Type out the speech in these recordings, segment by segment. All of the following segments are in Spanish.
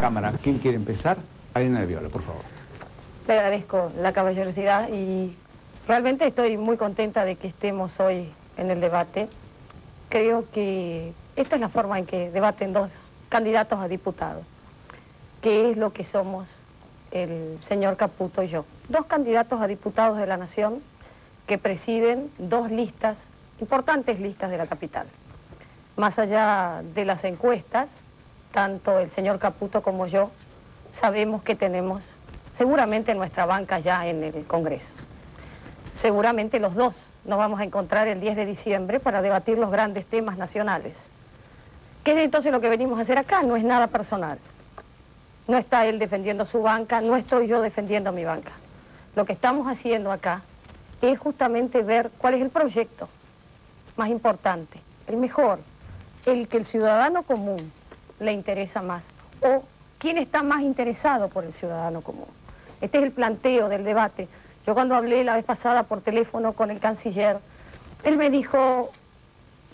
cámara. ¿Quién quiere empezar? Ariana de Viola, por favor. Le agradezco la caballerosidad y realmente estoy muy contenta de que estemos hoy en el debate. Creo que esta es la forma en que debaten dos candidatos a diputados, que es lo que somos el señor Caputo y yo. Dos candidatos a diputados de la Nación que presiden dos listas, importantes listas de la capital. Más allá de las encuestas, tanto el señor Caputo como yo sabemos que tenemos seguramente nuestra banca ya en el Congreso. Seguramente los dos nos vamos a encontrar el 10 de diciembre para debatir los grandes temas nacionales. ¿Qué es entonces lo que venimos a hacer acá? No es nada personal. No está él defendiendo su banca, no estoy yo defendiendo mi banca. Lo que estamos haciendo acá es justamente ver cuál es el proyecto más importante, el mejor, el que el ciudadano común le interesa más, o quién está más interesado por el ciudadano común. Este es el planteo del debate. Yo cuando hablé la vez pasada por teléfono con el canciller, él me dijo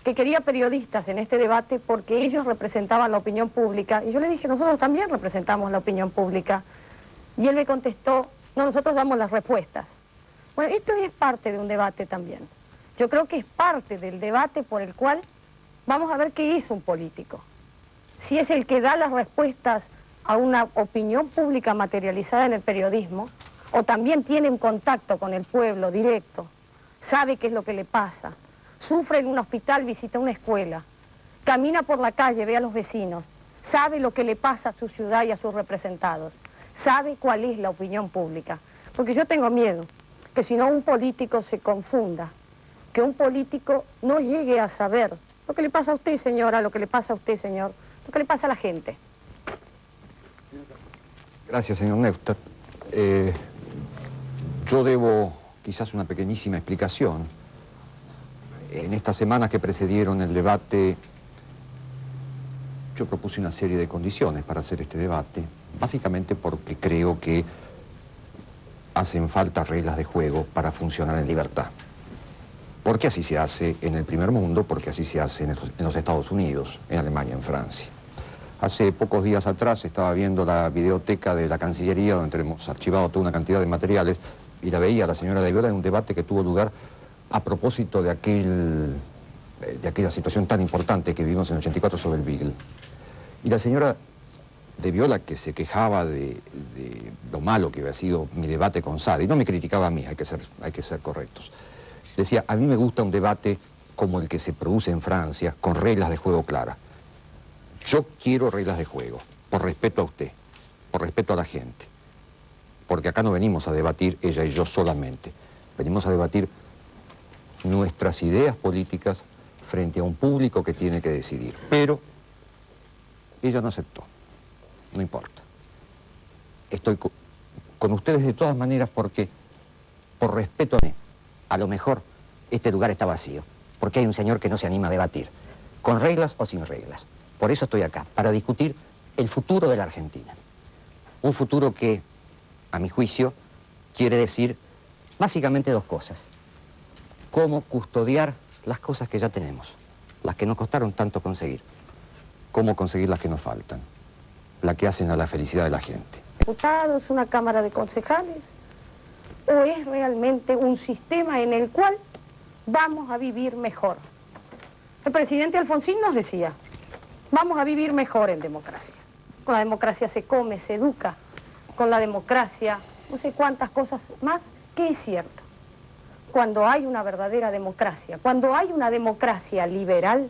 que quería periodistas en este debate porque ellos representaban la opinión pública. Y yo le dije, nosotros también representamos la opinión pública. Y él me contestó, no, nosotros damos las respuestas. Bueno, esto es parte de un debate también. Yo creo que es parte del debate por el cual vamos a ver qué es un político. Si es el que da las respuestas a una opinión pública materializada en el periodismo, o también tiene un contacto con el pueblo directo, sabe qué es lo que le pasa, sufre en un hospital, visita una escuela, camina por la calle, ve a los vecinos, sabe lo que le pasa a su ciudad y a sus representados, sabe cuál es la opinión pública. Porque yo tengo miedo que si no un político se confunda, que un político no llegue a saber lo que le pasa a usted, señora, lo que le pasa a usted, señor, lo que le pasa a la gente. Gracias, señor Néstor. Yo debo quizás una pequeñísima explicación. En estas semanas que precedieron el debate, yo propuse una serie de condiciones para hacer este debate, básicamente porque creo que hacen falta reglas de juego para funcionar en libertad. Porque así se hace en el primer mundo, porque así se hace en los Estados Unidos, en Alemania, en Francia. Hace pocos días atrás estaba viendo la videoteca de la Cancillería, donde tenemos archivado toda una cantidad de materiales, y la veía la señora de Viola en un debate que tuvo lugar a propósito de aquella situación tan importante que vivimos en el 84 sobre el Beagle. Y la señora de Viola, que se quejaba de lo malo que había sido mi debate con Sadi, no me criticaba a mí, hay que ser correctos. Decía, a mí me gusta un debate como el que se produce en Francia, con reglas de juego claras. Yo quiero reglas de juego, por respeto a usted, por respeto a la gente. Porque acá no venimos a debatir ella y yo solamente. Venimos a debatir nuestras ideas políticas frente a un público que tiene que decidir. Pero ella no aceptó. No importa. Estoy con ustedes de todas maneras porque, por respeto a mí, a lo mejor este lugar está vacío, porque hay un señor que no se anima a debatir, con reglas o sin reglas. Por eso estoy acá, para discutir el futuro de la Argentina. Un futuro que, a mi juicio, quiere decir básicamente dos cosas. Cómo custodiar las cosas que ya tenemos, las que nos costaron tanto conseguir. Cómo conseguir las que nos faltan, las que hacen a la felicidad de la gente. ¿Diputados, una cámara de concejales? ¿O es realmente un sistema en el cual vamos a vivir mejor? El presidente Alfonsín nos decía, vamos a vivir mejor en democracia. Con la democracia se come, se educa. Con la democracia, no sé cuántas cosas más, que es cierto. Cuando hay una verdadera democracia, cuando hay una democracia liberal,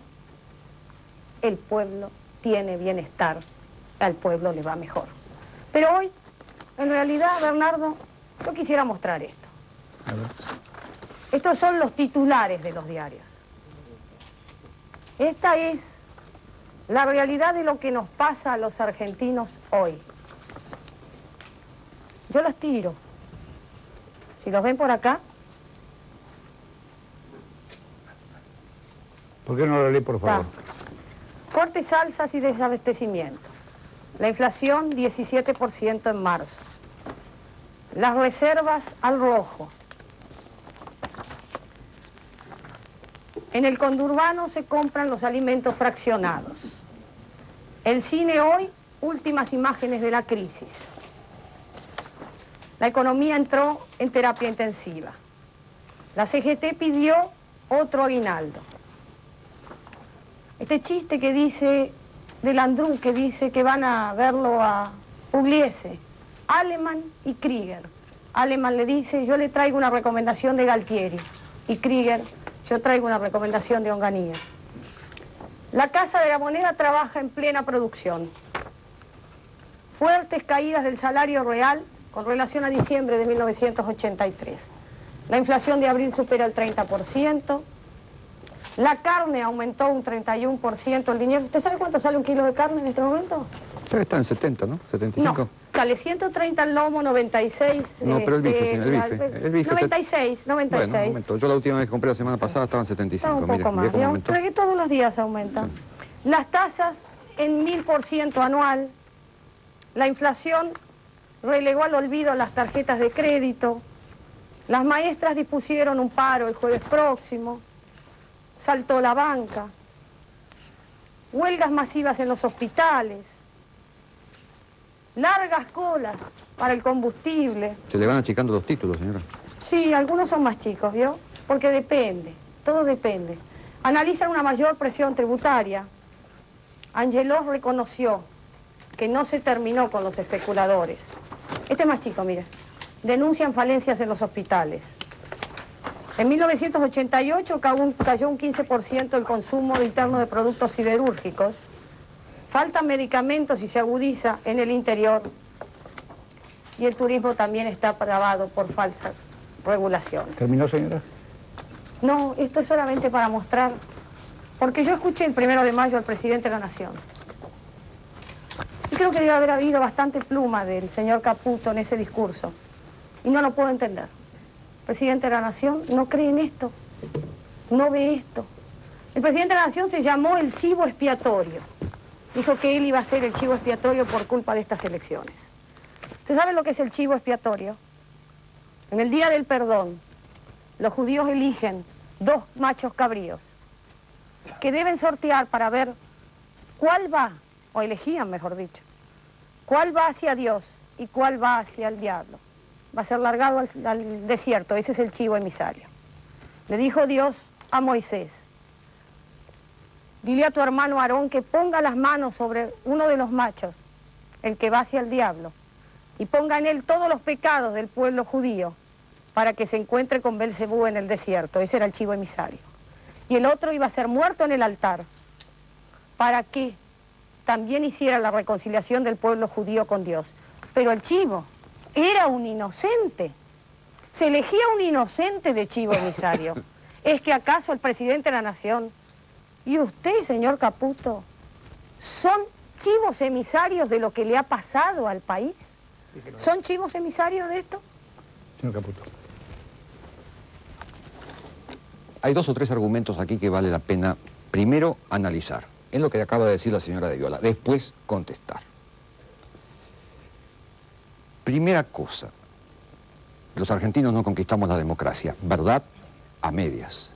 el pueblo tiene bienestar, al pueblo le va mejor. Pero hoy, en realidad, Bernardo, yo quisiera mostrar esto. Estos son los titulares de los diarios. Esta es la realidad de lo que nos pasa a los argentinos hoy. Yo los tiro. Si los ven por acá. ¿Por qué no lo lee, por favor? Cortes, alzas y desabastecimiento. La inflación, 17% en marzo. Las reservas al rojo. En el conurbano se compran los alimentos fraccionados. El cine hoy últimas imágenes de la crisis. La economía entró en terapia intensiva. La CGT pidió otro aguinaldo. Este chiste que dice, de Landru, que dice que van a verlo a Pugliese, Aleman y Krieger. Aleman le dice, yo le traigo una recomendación de Galtieri. Y Krieger, yo traigo una recomendación de Onganía. La Casa de la Moneda trabaja en plena producción. Fuertes caídas del salario real con relación a diciembre de 1983. La inflación de abril supera el 30%. La carne aumentó un 31% el dinero. ¿Usted sabe cuánto sale un kilo de carne en este momento? Pero está en 70, ¿no? 75. No, sale 130 el lomo, 96... No, pero el bife, señor, el bife. 96. Bueno, un momento. Yo la última vez que compré la semana pasada estaba en 75. Está un poco más, digamos, pero que todos los días aumenta. Sí. Las tasas en 1000% anual. La inflación relegó al olvido las tarjetas de crédito. Las maestras dispusieron un paro el jueves próximo. Saltó la banca. Huelgas masivas en los hospitales. Largas colas para el combustible. Se le van achicando los títulos, señora. Sí, algunos son más chicos, ¿vio? Porque depende, todo depende. Analizan una mayor presión tributaria. Angelós reconoció que no se terminó con los especuladores. Este es más chico, mire. Denuncian falencias en los hospitales. En 1988 cayó un 15% el consumo interno de productos siderúrgicos. Faltan medicamentos y se agudiza en el interior. Y el turismo también está trabado por falsas regulaciones. ¿Terminó, señora? No, esto es solamente para mostrar, porque yo escuché el 1 de mayo al presidente de la Nación. Y creo que debe haber habido bastante pluma del señor Caputo en ese discurso. Y no lo puedo entender. El presidente de la Nación no cree en esto, no ve esto. El presidente de la Nación se llamó el chivo expiatorio. Dijo que él iba a ser el chivo expiatorio por culpa de estas elecciones. ¿Usted sabe lo que es el chivo expiatorio? En el día del perdón, los judíos eligen 2 machos cabríos que deben sortear para ver cuál va, o elegían, mejor dicho, cuál va hacia Dios y cuál va hacia el diablo. Va a ser largado al desierto, ese es el chivo emisario. Le dijo Dios a Moisés, dile a tu hermano Aarón que ponga las manos sobre uno de los machos, el que va hacia el diablo, y ponga en él todos los pecados del pueblo judío, para que se encuentre con Belcebú en el desierto. Ese era el chivo emisario. Y el otro iba a ser muerto en el altar, para que también hiciera la reconciliación del pueblo judío con Dios. Pero el chivo era un inocente. Se elegía un inocente de chivo emisario. ¿Es que acaso el presidente de la Nación y usted, señor Caputo, son chivos emisarios de lo que le ha pasado al país? ¿Son chivos emisarios de esto? Señor Caputo. Hay 2 o 3 argumentos aquí que vale la pena, primero, analizar. Es lo que acaba de decir la señora de Viola. Después, contestar. Primera cosa, los argentinos no conquistamos la democracia. Verdad a medias.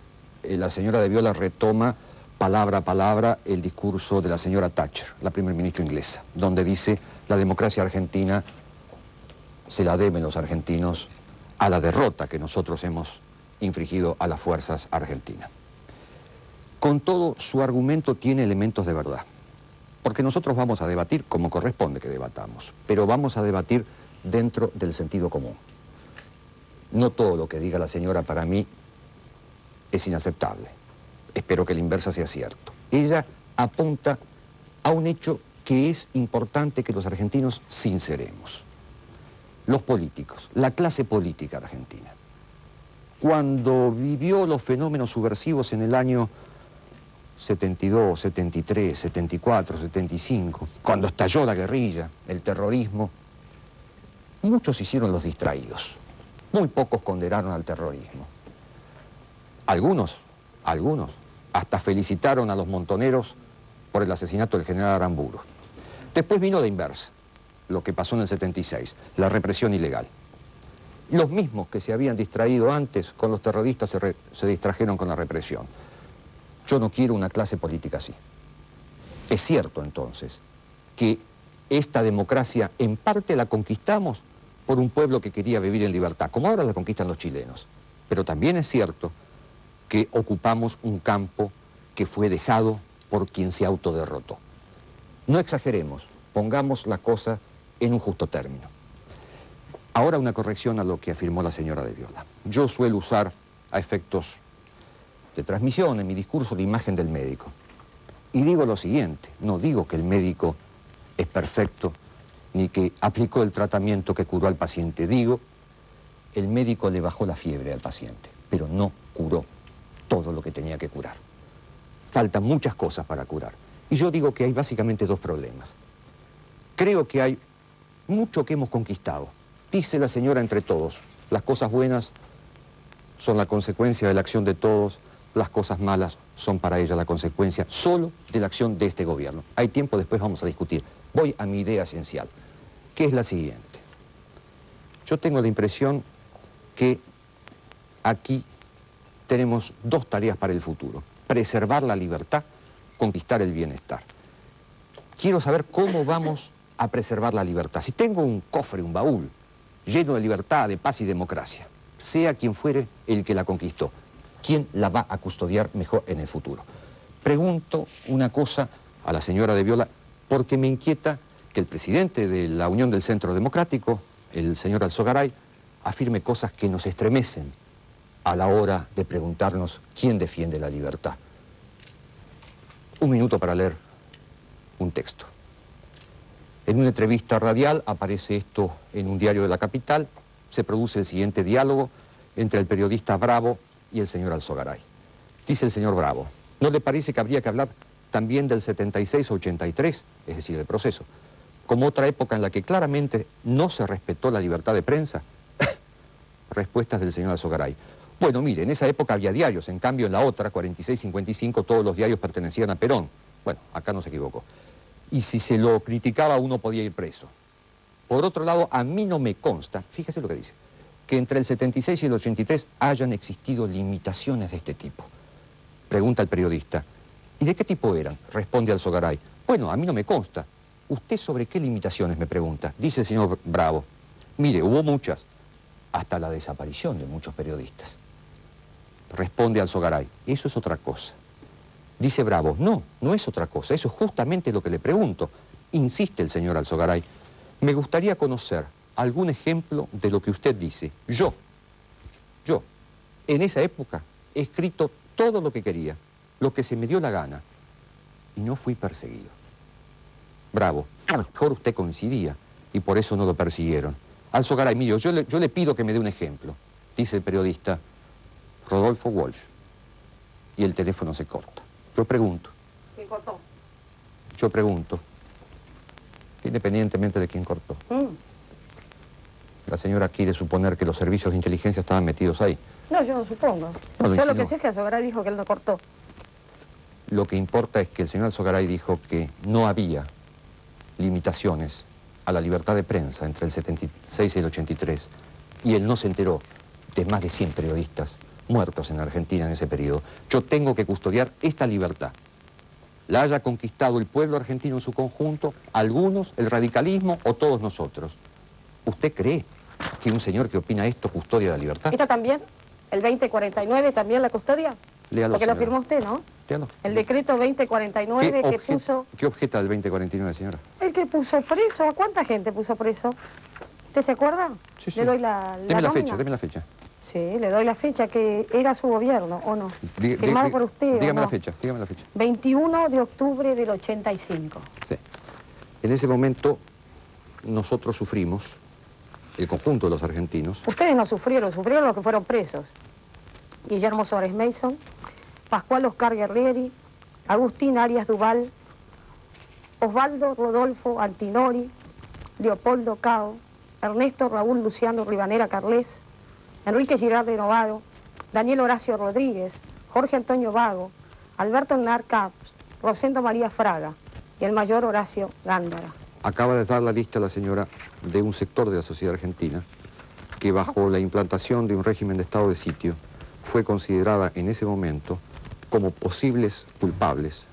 La señora de Viola retoma palabra a palabra el discurso de la señora Thatcher, la primer ministra inglesa, donde dice la democracia argentina se la deben los argentinos a la derrota que nosotros hemos infligido a las fuerzas argentinas. Con todo, su argumento tiene elementos de verdad, porque nosotros vamos a debatir como corresponde que debatamos, pero vamos a debatir dentro del sentido común. No todo lo que diga la señora para mí es inaceptable. Espero que la inversa sea cierto. Ella apunta a un hecho que es importante que los argentinos sinceremos. Los políticos, la clase política argentina, cuando vivió los fenómenos subversivos en el año 72, 73, 74, 75, cuando estalló la guerrilla, el terrorismo, muchos hicieron los distraídos. Muy pocos condenaron al terrorismo. Algunos, hasta felicitaron a los montoneros por el asesinato del general Aramburu. Después vino la inversa, lo que pasó en el 76, la represión ilegal. Los mismos que se habían distraído antes con los terroristas se distrajeron con la represión. Yo no quiero una clase política así. Es cierto, entonces, que esta democracia en parte la conquistamos por un pueblo que quería vivir en libertad, como ahora la conquistan los chilenos. Pero también es cierto que ocupamos un campo que fue dejado por quien se autoderrotó. No exageremos, pongamos la cosa en un justo término. Ahora una corrección a lo que afirmó la señora de Viola. Yo suelo usar a efectos de transmisión en mi discurso la imagen del médico. Y digo lo siguiente, no digo que el médico es perfecto, ni que aplicó el tratamiento que curó al paciente. Digo, el médico le bajó la fiebre al paciente, pero no curó todo lo que tenía que curar. Faltan muchas cosas para curar. Y yo digo que hay básicamente dos problemas. Creo que hay mucho que hemos conquistado. Dice la señora entre todos, las cosas buenas son la consecuencia de la acción de todos, las cosas malas son para ella la consecuencia solo de la acción de este gobierno. Hay tiempo, después vamos a discutir. Voy a mi idea esencial, que es la siguiente. Yo tengo la impresión que aquí tenemos dos tareas para el futuro. Preservar la libertad, conquistar el bienestar. Quiero saber cómo vamos a preservar la libertad. Si tengo un cofre, un baúl, lleno de libertad, de paz y democracia, sea quien fuere el que la conquistó, ¿quién la va a custodiar mejor en el futuro? Pregunto una cosa a la señora de Viola, porque me inquieta que el presidente de la Unión del Centro Democrático, el señor Alzogaray, afirme cosas que nos estremecen a la hora de preguntarnos quién defiende la libertad. Un minuto para leer un texto. En una entrevista radial aparece esto en un diario de la capital, se produce el siguiente diálogo entre el periodista Bravo y el señor Alzogaray. Dice el señor Bravo, ¿no le parece que habría que hablar también del 76-83, es decir, del proceso, como otra época en la que claramente no se respetó la libertad de prensa? Respuestas del señor Alzogaray. Bueno, mire, en esa época había diarios, en cambio en la otra, 46-55, todos los diarios pertenecían a Perón. Bueno, acá no se equivocó. Y si se lo criticaba, uno podía ir preso. Por otro lado, a mí no me consta, fíjese lo que dice, que entre el 76 y el 83 hayan existido limitaciones de este tipo. Pregunta el periodista, ¿y de qué tipo eran? Responde Alzogaray, bueno, a mí no me consta. ¿Usted sobre qué limitaciones me pregunta? Dice el señor Bravo, mire, hubo muchas, hasta la desaparición de muchos periodistas. Responde Alzogaray, eso es otra cosa. Dice Bravo, no, no es otra cosa, eso es justamente lo que le pregunto. Insiste el señor Alzogaray, me gustaría conocer algún ejemplo de lo que usted dice. Yo, en esa época, he escrito todo lo que quería, lo que se me dio la gana, y no fui perseguido. Bravo, a lo mejor usted coincidía, y por eso no lo persiguieron. Alzogaray, mire, yo le pido que me dé un ejemplo. Dice el periodista Rodolfo Walsh, y el teléfono se corta. Yo pregunto. ¿Quién cortó? Yo pregunto, independientemente de quién cortó. La señora quiere suponer que los servicios de inteligencia estaban metidos ahí. No, yo no supongo. No, lo yo lo insinuó. que sé es que Alzogaray dijo que él no cortó. Lo que importa es que el señor Alzogaray dijo que no había limitaciones a la libertad de prensa entre el 76 y el 83, y él no se enteró de más de 100 periodistas muertos en Argentina en ese periodo. Yo tengo que custodiar esta libertad. La haya conquistado el pueblo argentino en su conjunto, algunos, el radicalismo o todos nosotros. ¿Usted cree que un señor que opina esto custodia la libertad? ¿Esta también? ¿El 2049 también la custodia? Léalo, Porque lo señora. firmó usted, ¿no? Léalo. El decreto 2049 que puso... ¿Qué objeta del 2049, señora? El que puso preso, ¿a cuánta gente puso preso? ¿Usted se acuerda? Sí, sí. Le doy la Deme la nómina. fecha, deme la fecha. Sí, le doy la fecha, que era su gobierno, ¿o no? Firmado por usted, dígame ¿o no? la fecha, dígame la fecha. 21 de octubre del 85. Sí. En ese momento nosotros sufrimos, el conjunto de los argentinos, Ustedes no sufrieron, sufrieron los que fueron presos. Guillermo Suárez Mason, Pascual Oscar Guerrieri, Agustín Arias Duval, Osvaldo Rodolfo Antinori, Leopoldo Cao, Ernesto Raúl Luciano Ribanera Carles, Enrique Girardi Novaro, Daniel Horacio Rodríguez, Jorge Antonio Vago, Alberto Hernán Caps, Rosendo María Fraga y el mayor Horacio Gándara. acaba de dar la lista a la señora de un sector de la sociedad argentina que bajo la implantación de un régimen de estado de sitio fue considerada en ese momento como posibles culpables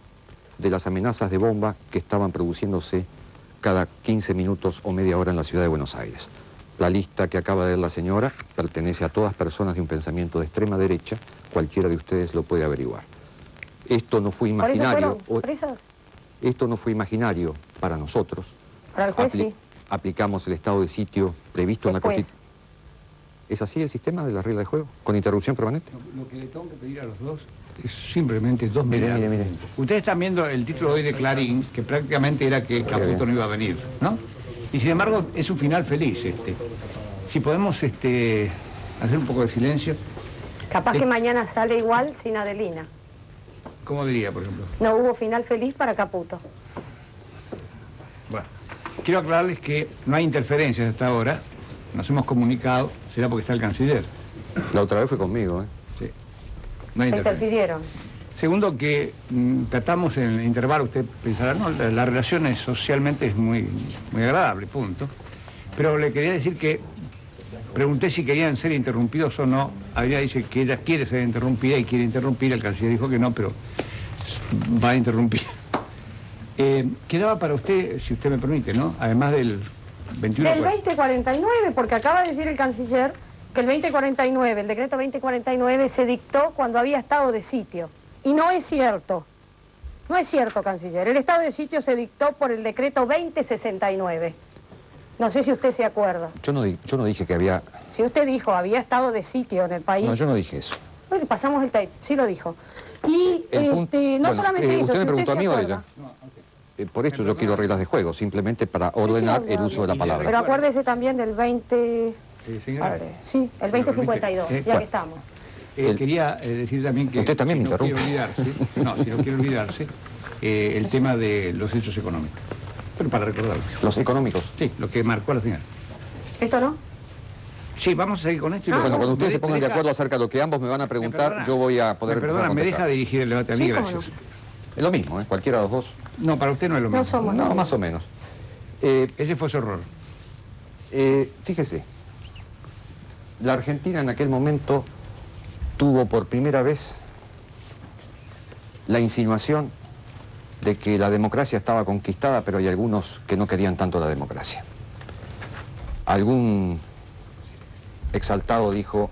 de las amenazas de bomba que estaban produciéndose cada 15 minutos o media hora en la ciudad de Buenos Aires. La lista que acaba de ver la señora pertenece a todas personas de un pensamiento de extrema derecha, cualquiera de ustedes lo puede averiguar. Esto no fue ¿Por eso imaginario. fueron presos? Esto no fue imaginario para nosotros. Para el juez sí. Aplicamos el estado de sitio previsto en la Después. Constitución. ¿Es así el sistema de la regla de juego? ¿Con interrupción permanente? Lo que le tengo que pedir a los dos es simplemente dos Mire, miradas. mire. Ustedes están viendo el título hoy de Clarín, que prácticamente era que Caputo no iba a venir, ¿no? Y sin embargo es un final feliz este. Si podemos hacer un poco de silencio. Capaz que mañana sale igual sin Adelina. ¿Cómo diría, por ejemplo? No hubo final feliz para Caputo. Bueno, quiero aclararles que no hay interferencias hasta ahora. Nos hemos comunicado, será porque está el canciller. La otra vez fue conmigo, ¿eh? Sí. No hay interferencias. Interfirieron. Segundo, que tratamos en el intervalo, usted pensará, no, la relación es, socialmente es muy agradable, punto. Pero le quería decir que pregunté si querían ser interrumpidos o no. Adriana dice que ella quiere ser interrumpida y quiere interrumpir. El canciller dijo que no, pero va a interrumpir. Quedaba para usted, si usted me permite, ¿no? Además del 21... Del 2049, porque acaba de decir el canciller que el 2049, el decreto 2049 se dictó cuando había estado de sitio. Y no es cierto. No es cierto, canciller. El estado de sitio se dictó por el decreto 2069. No sé si usted se acuerda. Yo no dije que había... Si usted dijo había estado de sitio en el país... No, yo no dije eso. Pues pasamos el tape, sí lo dijo. Y no Bueno, solamente eso, ¿usted si me preguntó a mí o a acuerda. ella? Por eso yo quiero reglas de juego, simplemente para ordenar el uso de la palabra. Pero acuérdese también del 20 ... señora. Sí, el 2052, ya bueno. que estamos. Quería decir también que... Usted también me si no quiere interrumpe. olvidarse, no, si no quiere olvidarse, el tema de los hechos económicos. Pero para recordarlo. Los económicos. Sí, lo que marcó la final. ¿Esto no? Sí, vamos a seguir con esto y Bueno, luego... cuando ustedes se me pongan de deja- acuerdo acerca de lo que ambos me van a me preguntar, perdona, yo voy a poder me empezar a perdona, me deja contestar. dirigir el debate a mí, Sí, cómo gracias. Es lo mismo, ¿eh? Cualquiera de los dos. No, para usted no es lo mismo. No somos. No, más o menos. Ese fue su error. Fíjese, la Argentina en aquel momento tuvo por primera vez la insinuación de que la democracia estaba conquistada, pero hay algunos que no querían tanto la democracia. Algún exaltado dijo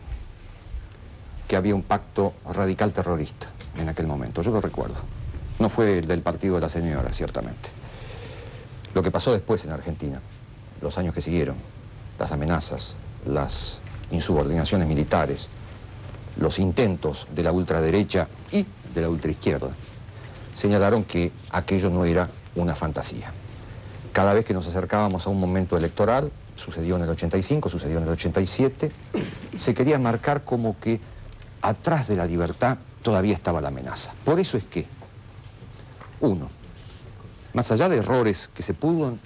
que había un pacto radical terrorista en aquel momento, yo lo recuerdo. No fue el del partido de la señora, ciertamente. Lo que pasó después en Argentina, los años que siguieron, las amenazas, las insubordinaciones militares, los intentos de la ultraderecha y de la ultraizquierda, señalaron que aquello no era una fantasía. Cada vez que nos acercábamos a un momento electoral, sucedió en el 85, sucedió en el 87, se quería marcar como que atrás de la libertad todavía estaba la amenaza. Por eso es que, uno, más allá de errores que se pudieron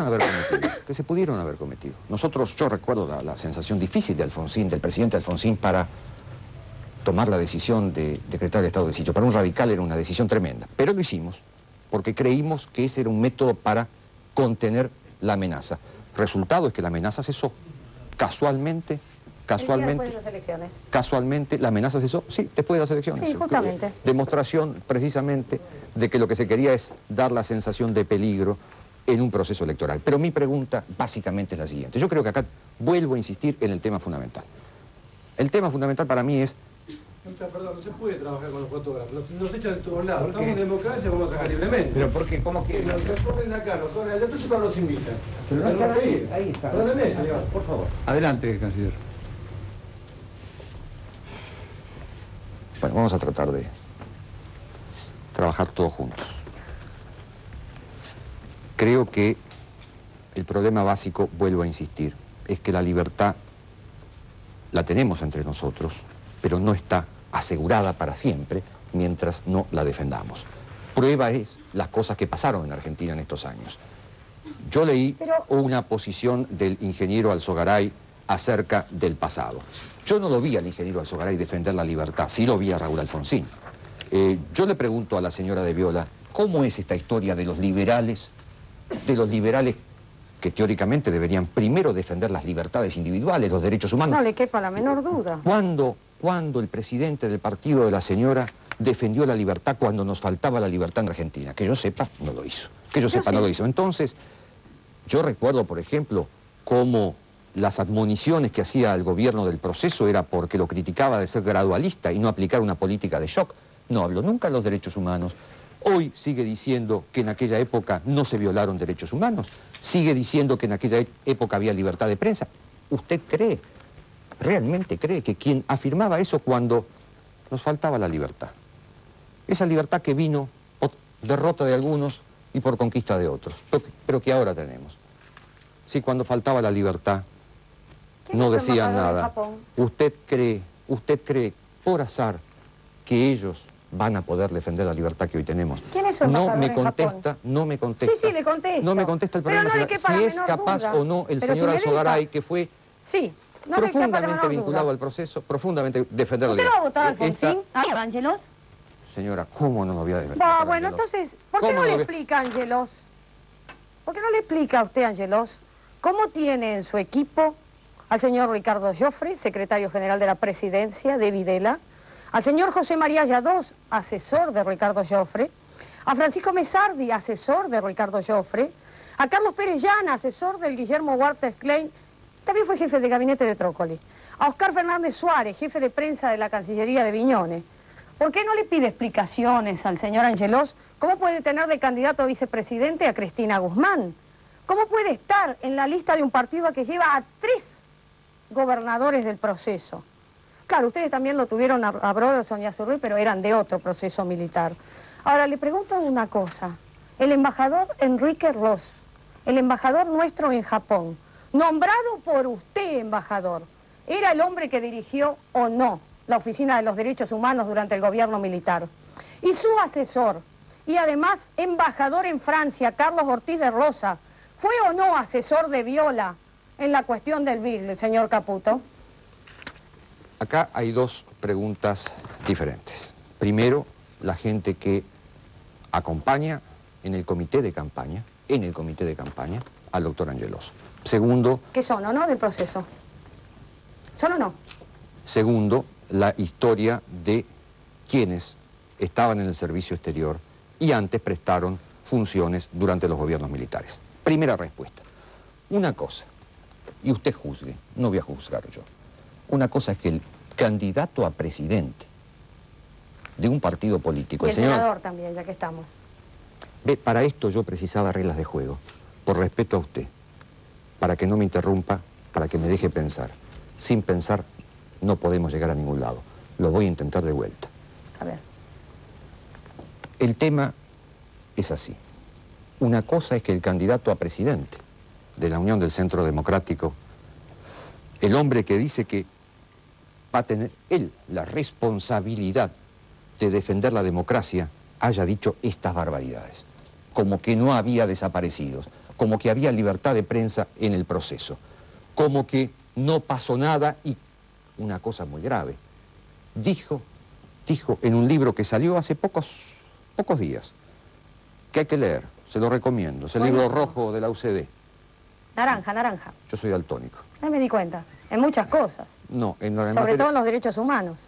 haber cometido, nosotros, yo recuerdo la sensación difícil de Alfonsín, del presidente Alfonsín, para tomar la decisión de decretar el estado de sitio. Para un radical era una decisión tremenda, pero lo hicimos porque creímos que ese era un método para contener la amenaza. Resultado es que la amenaza cesó. Casualmente, Después de las elecciones. casualmente la amenaza cesó, sí, después de las elecciones. Sí, justamente. Demostración precisamente de que lo que se quería es dar la sensación de peligro en un proceso electoral. Pero mi pregunta básicamente es la siguiente. Yo creo que acá vuelvo a insistir en el tema fundamental. El tema fundamental para mí es... Perdón, no se puede trabajar con los fotógrafos, nos echan de todos lados. Estamos en democracia, vamos a trabajar libremente. ¿Pero por qué? ¿Cómo que? Nos ponen acá, nos ponen allá, entonces para los invitan. Pero no están ahí está. Perdóneme, señor. Por favor. Adelante, canciller. Bueno, vamos a tratar de trabajar todos juntos. Creo que el problema básico, vuelvo a insistir, es que la libertad la tenemos entre nosotros, pero no está asegurada para siempre mientras no la defendamos. Prueba es las cosas que pasaron en Argentina en estos años. Yo leí una posición del ingeniero Alzogaray acerca del pasado. Yo no lo vi al ingeniero Alzogaray defender la libertad, sí lo vi a Raúl Alfonsín. Yo le pregunto a la señora de Viola, ¿cómo es esta historia de los liberales que teóricamente deberían primero defender las libertades individuales, los derechos humanos? No le quepa la menor duda. ¿Cuándo el presidente del partido de la señora defendió la libertad cuando nos faltaba la libertad en Argentina? Que yo sepa, no lo hizo. Que yo sepa, no lo hizo. Entonces, Yo recuerdo, por ejemplo, cómo las admoniciones que hacía el gobierno del proceso era porque lo criticaba de ser gradualista y no aplicar una política de shock. No habló nunca de los derechos humanos. Hoy sigue diciendo que en aquella época no se violaron derechos humanos. Sigue diciendo que en aquella época había libertad de prensa. ¿Usted cree, realmente cree que quien afirmaba eso cuando nos faltaba la libertad? Esa libertad que vino por derrota de algunos y por conquista de otros, pero que ahora tenemos. Si cuando faltaba la libertad no decían nada. ¿Usted cree por azar que ellos van a poder defender la libertad que hoy tenemos? ¿Quién es su embajador en Japón? No me contesta. Sí, le contesto. No me contesta el Pero problema. no le quepa la si es menor capaz duda. o no el Pero señor si me Alzogaray, deja. que fue Sí, no le quepa la profundamente menor vinculado duda. al proceso, profundamente defender la ¿Usted libertad. lo va a votar a Alfonsín? ¿A Ángelos? Señora, ¿cómo no lo voy a defender? Va, bueno, entonces, ¿por qué no le explica, Ángelos? ¿Por qué no le explica a usted, Ángelos, cómo tiene en su equipo al señor Ricardo Joffre, secretario general de la presidencia de Videla, al señor José María Lladós, asesor de Ricardo Joffre, a Francisco Mesardi, asesor de Ricardo Joffre, a Carlos Pérez Llana, asesor del Guillermo Walter Klein, también fue jefe de gabinete de Trócoli, a Oscar Fernández Suárez, jefe de prensa de la Cancillería de Viñones? ¿Por qué no le pide explicaciones al señor Angelós cómo puede tener de candidato a vicepresidente a Cristina Guzmán? ¿Cómo puede estar en la lista de un partido que lleva a 3 gobernadores del proceso? Claro, ustedes también lo tuvieron a Broderson y a Zurri, pero eran de otro proceso militar. Ahora, le pregunto una cosa. El embajador Enrique Ross, el embajador nuestro en Japón, nombrado por usted, embajador, ¿era el hombre que dirigió o no la Oficina de los Derechos Humanos durante el gobierno militar? Y su asesor, y además embajador en Francia, Carlos Ortiz de Rosa, ¿fue o no asesor de Viola en la cuestión del BIL, señor Caputo? Acá hay 2 preguntas diferentes. Primero, la gente que acompaña en el comité de campaña, al doctor Angelós. Segundo... ¿Qué son o no del proceso? ¿Son o no? Segundo, la historia de quienes estaban en el servicio exterior y antes prestaron funciones durante los gobiernos militares. Primera respuesta. Una cosa, y usted juzgue, no voy a juzgar yo. Una cosa es que el candidato a presidente de un partido político... Y el senador también, ya que estamos. Ve, para esto yo precisaba reglas de juego, por respeto a usted, para que no me interrumpa, para que me deje pensar. Sin pensar no podemos llegar a ningún lado. Lo voy a intentar de vuelta. A ver. El tema es así. Una cosa es que el candidato a presidente de la Unión del Centro Democrático, el hombre que dice que va a tener él la responsabilidad de defender la democracia, haya dicho estas barbaridades. Como que no había desaparecidos, como que había libertad de prensa en el proceso, como que no pasó nada y una cosa muy grave. Dijo en un libro que salió hace pocos días, que hay que leer, se lo recomiendo, es el libro rojo de la UCD. Naranja. Yo soy daltónico. Ahí me di cuenta, en muchas cosas. No, sobre todo en los derechos humanos.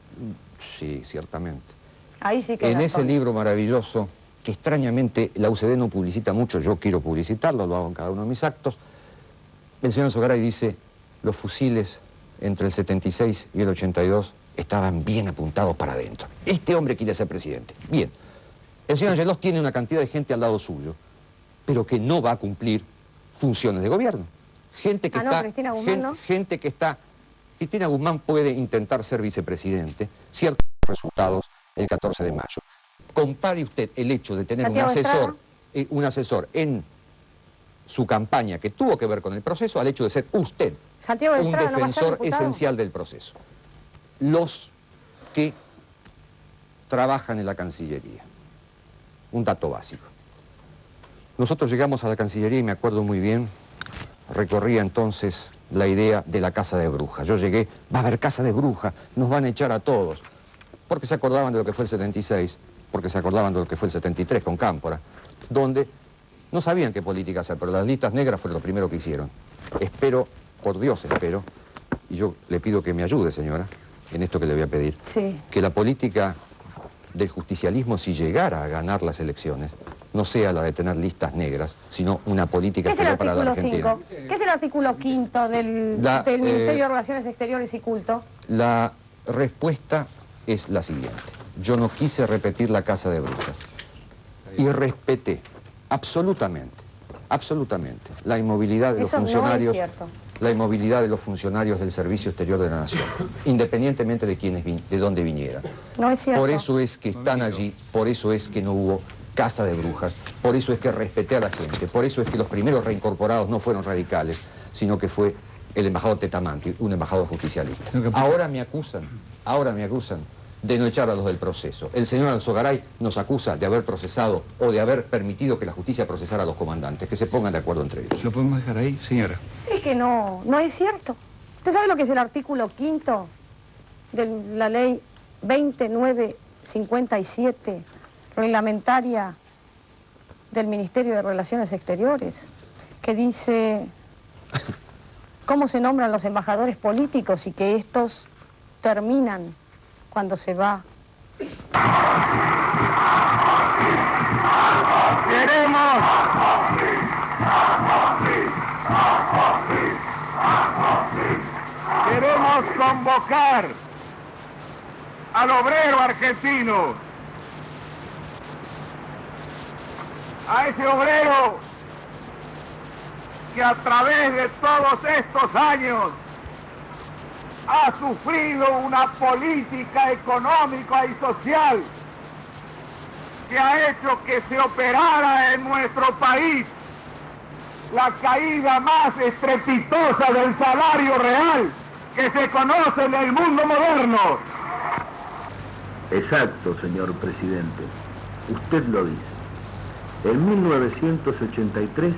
Sí, ciertamente. Ahí sí que en ese libro maravilloso, que extrañamente la UCD no publicita mucho, yo quiero publicitarlo, lo hago en cada uno de mis actos, el señor Alzogaray dice, los fusiles entre el 76 y el 82 estaban bien apuntados para adentro. Este hombre quiere ser presidente. Bien. El señor Angelós tiene una cantidad de gente al lado suyo, pero que no va a cumplir funciones de gobierno. Gente que está... Cristina Guzmán, ¿no? Gente que está... Cristina Guzmán puede intentar ser vicepresidente, ciertos resultados el 14 de mayo. Compare usted el hecho de tener un asesor en su campaña que tuvo que ver con el proceso al hecho de ser usted un defensor esencial del proceso. Los que trabajan en la Cancillería. Un dato básico. Nosotros llegamos a la Cancillería y me acuerdo muy bien, recorría entonces la idea de la casa de brujas. Yo llegué, va a haber casa de brujas, nos van a echar a todos. Porque se acordaban de lo que fue el 76, porque se acordaban de lo que fue el 73 con Cámpora, donde no sabían qué política hacer, pero las listas negras fue lo primero que hicieron. Espero, por Dios espero, y yo le pido que me ayude, señora, en esto que le voy a pedir, sí, que la política del justicialismo, si llegara a ganar las elecciones, no sea la de tener listas negras, sino una política ¿Qué es el exterior para la artículo Argentina. 5? ¿Qué es el artículo 5 del Ministerio de Relaciones Exteriores y Culto? La respuesta es la siguiente. Yo no quise repetir la casa de brujas y respeté absolutamente la inmovilidad de los funcionarios, la inmovilidad de los funcionarios del Servicio Exterior de la Nación, independientemente de dónde vinieran. No es cierto. Por eso es que están allí, por eso es que no hubo casa de brujas, por eso es que respeté a la gente, por eso es que los primeros reincorporados no fueron radicales, sino que fue el embajador Tetamanti, un embajador justicialista. Ahora me acusan de no echar a los del proceso. El señor Alzogaray nos acusa de haber procesado o de haber permitido que la justicia procesara a los comandantes, que se pongan de acuerdo entre ellos. ¿Lo podemos dejar ahí, señora? Es que no es cierto. ¿Usted sabe lo que es el artículo 5 de la ley 2957, reglamentaria del Ministerio de Relaciones Exteriores, que dice cómo se nombran los embajadores políticos y que estos terminan cuando se va? Queremos convocar al obrero argentino, a ese obrero que a través de todos estos años ha sufrido una política económica y social que ha hecho que se operara en nuestro país la caída más estrepitosa del salario real que se conoce en el mundo moderno. Exacto, señor presidente. Usted lo dice. En 1983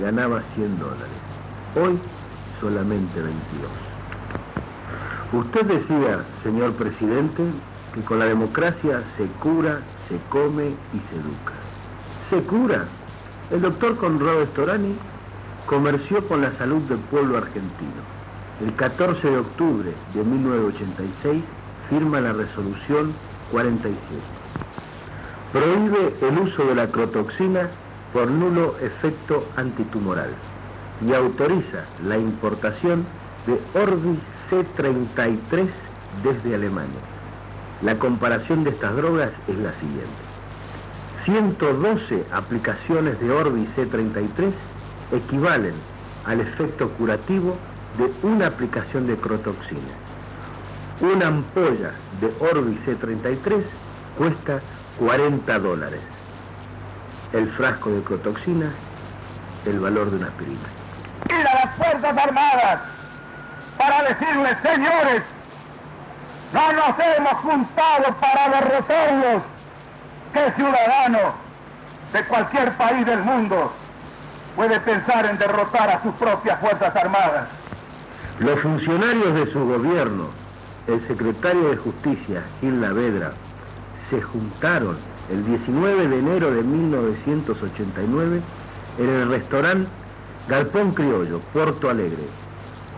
ganaba $100. Hoy solamente 22. Usted decía, señor presidente, que con la democracia se cura, se come y se educa. ¿Se cura? El doctor Conrado Storani comerció con la salud del pueblo argentino. El 14 de octubre de 1986 firma la resolución 47. Prohíbe el uso de la crotoxina por nulo efecto antitumoral y autoriza la importación de Orbi C33 desde Alemania. La comparación de estas drogas es la siguiente. 112 aplicaciones de Orbi C33 equivalen al efecto curativo de una aplicación de crotoxina. Una ampolla de Orbi C33 cuesta $40. El frasco de crotoxina, el valor de una aspirina. Ir a las Fuerzas Armadas para decirles, señores, no nos hemos juntado para derrotarlos. ¿Qué ciudadano de cualquier país del mundo puede pensar en derrotar a sus propias Fuerzas Armadas? Los funcionarios de su gobierno, el secretario de Justicia, Gil Lavedra, se juntaron el 19 de enero de 1989 en el restaurante Galpón Criollo, Porto Alegre,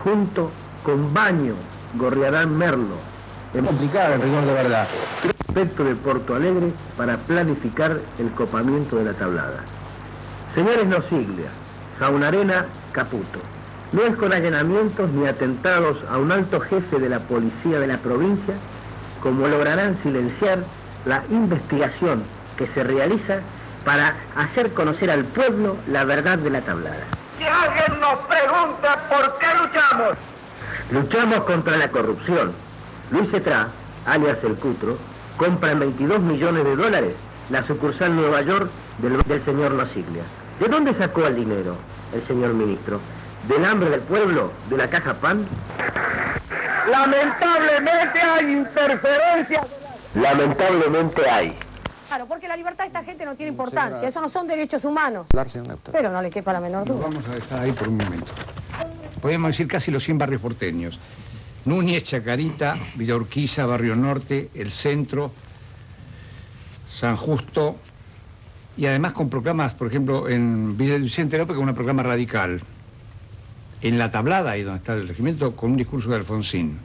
junto con Baño, Gorriarán Merlo, en complicado, rigor de verdad, prefecto de Porto Alegre, para planificar el copamiento de la tablada. Señores Nosiglia, Saunarena, Caputo, no es con allanamientos ni atentados a un alto jefe de la policía de la provincia como lograrán silenciar la investigación que se realiza para hacer conocer al pueblo la verdad de la tablada. Que alguien nos pregunte por qué luchamos. Luchamos contra la corrupción. Luis Cetrá, alias El Cutro, compra en $22 millones la sucursal Nueva York del señor Nosiglia. ¿De dónde sacó el dinero el señor ministro? ¿Del hambre del pueblo? ¿De la caja PAN? Lamentablemente hay interferencia. Lamentablemente hay. Claro, porque la libertad de esta gente no tiene importancia, eso no son derechos humanos. Neutral. Pero no le quepa la menor Nos duda. vamos a dejar ahí por un momento. Podríamos decir casi los 100 barrios porteños. Núñez, Chacarita, Villa Urquiza, Barrio Norte, El Centro, San Justo, y además con proclamas, por ejemplo, en Villa Vicente López, con una proclama radical. En La Tablada, ahí donde está el regimiento, con un discurso de Alfonsín.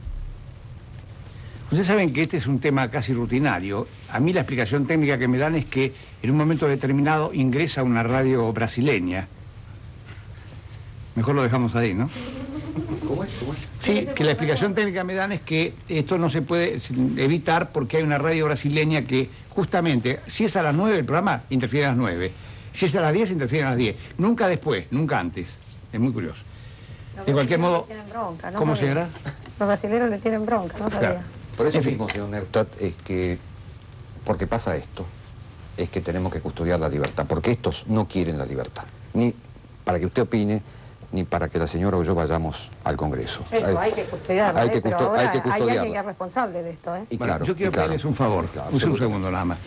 Ustedes saben que este es un tema casi rutinario. A mí la explicación técnica que me dan es que en un momento determinado ingresa una radio brasileña. Mejor lo dejamos ahí, ¿no? ¿Cómo es? ¿Cómo es? Sí, que la explicación técnica que me dan es que esto no se puede evitar porque hay una radio brasileña que justamente, si es a las 9 el programa, interfiere a las 9. Si es a las 10, interfiere a las 10. Nunca después, nunca antes. Es muy curioso. De cualquier modo... Bronca, ¿no? ¿Cómo, Sabía. señora? Los brasileños le tienen bronca, no sabía. Claro. Por eso En fin. mismo, señor Neustadt, es que, porque pasa esto, es que tenemos que custodiar la libertad, porque estos no quieren la libertad, ni para que usted opine, ni para que la señora o yo vayamos al Congreso. Eso, hay que custodiarlo, hay que pero custo- ahora hay que hay alguien custodiarla. que es responsable de esto, ¿eh? Y Bueno, claro, yo quiero y claro. pedirles un favor. Claro, Un absolutamente. segundo nada más.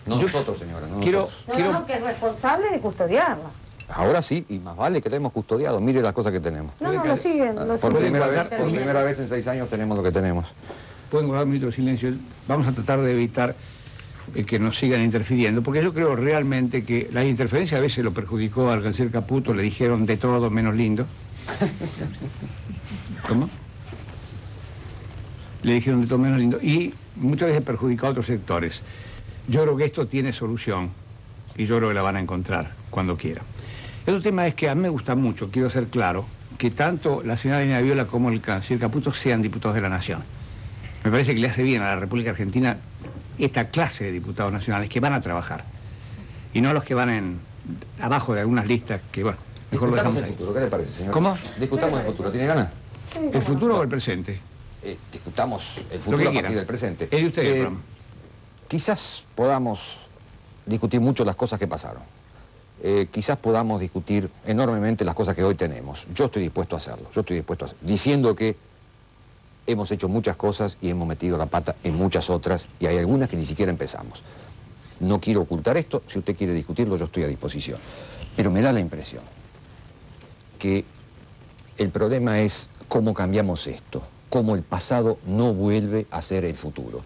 No Yo- nosotros, señora, no quiero- nosotros. No, que es responsable de custodiarla. Ahora sí, y más vale que la hemos custodiado. Mire las cosas que tenemos. No, lo siguen, lo Por siguen. primera vez en 6 años tenemos lo que tenemos. Pueden guardar un minuto de silencio. Vamos a tratar de evitar que nos sigan interfiriendo, porque yo creo realmente que la interferencia a veces lo perjudicó al canciller Caputo, le dijeron de todo menos lindo. ¿Cómo? Le dijeron de todo menos lindo. Y muchas veces perjudicó a otros sectores. Yo creo que esto tiene solución y yo creo que la van a encontrar cuando quieran. El otro tema es que a mí me gusta mucho, quiero ser claro, que tanto la señora Elena Viola como el canciller Caputo sean diputados de la Nación. Me parece que le hace bien a la República Argentina esta clase de diputados nacionales que van a trabajar y no los que van abajo de algunas listas que, bueno, mejor lo Discutamos dejamos el ahí. futuro, ¿qué le parece, señor? ¿Cómo? Discutamos el futuro, ¿tiene ganas? ¿El futuro o el presente? Discutamos el Lo futuro que a partir quieran. del presente. Es de ustedes el programa. Quizás podamos discutir mucho las cosas que pasaron. Quizás podamos discutir enormemente las cosas que hoy tenemos. Yo estoy dispuesto a hacerlo, diciendo que hemos hecho muchas cosas y hemos metido la pata en muchas otras y hay algunas que ni siquiera empezamos. No quiero ocultar esto, si usted quiere discutirlo yo estoy a disposición. Pero me da la impresión que el problema es cómo cambiamos esto, cómo el pasado no vuelve a ser el futuro.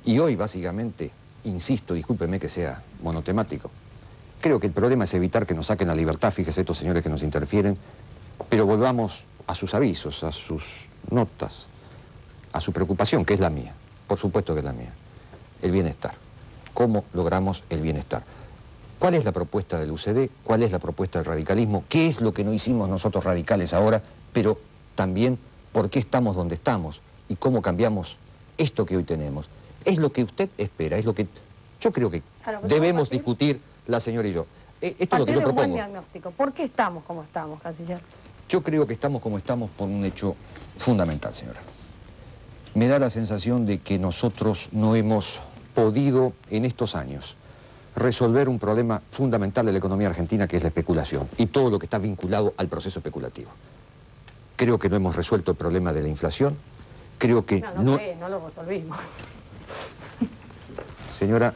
Y hoy básicamente, insisto, discúlpeme que sea monotemático, creo que el problema es evitar que nos saquen la libertad, fíjese estos señores que nos interfieren, pero volvamos a sus avisos, a sus notas, a su preocupación, que es la mía, por supuesto que es la mía, el bienestar. ¿Cómo logramos el bienestar? ¿Cuál es la propuesta del UCD? ¿Cuál es la propuesta del radicalismo? ¿Qué es lo que no hicimos nosotros radicales ahora? Pero también, ¿por qué estamos donde estamos? ¿Y cómo cambiamos esto que hoy tenemos? Es lo que usted espera, es lo que yo creo que Claro, pero debemos partir- discutir la señora y yo. Esto es lo que Partir yo de un buen propongo. diagnóstico. ¿Por qué estamos como estamos, canciller? Yo creo que estamos como estamos por un hecho fundamental, señora. Me da la sensación de que nosotros no hemos podido en estos años resolver un problema fundamental de la economía argentina, que es la especulación y todo lo que está vinculado al proceso especulativo. Creo que no hemos resuelto el problema de la inflación. Creo que No lo resolvimos. Señora,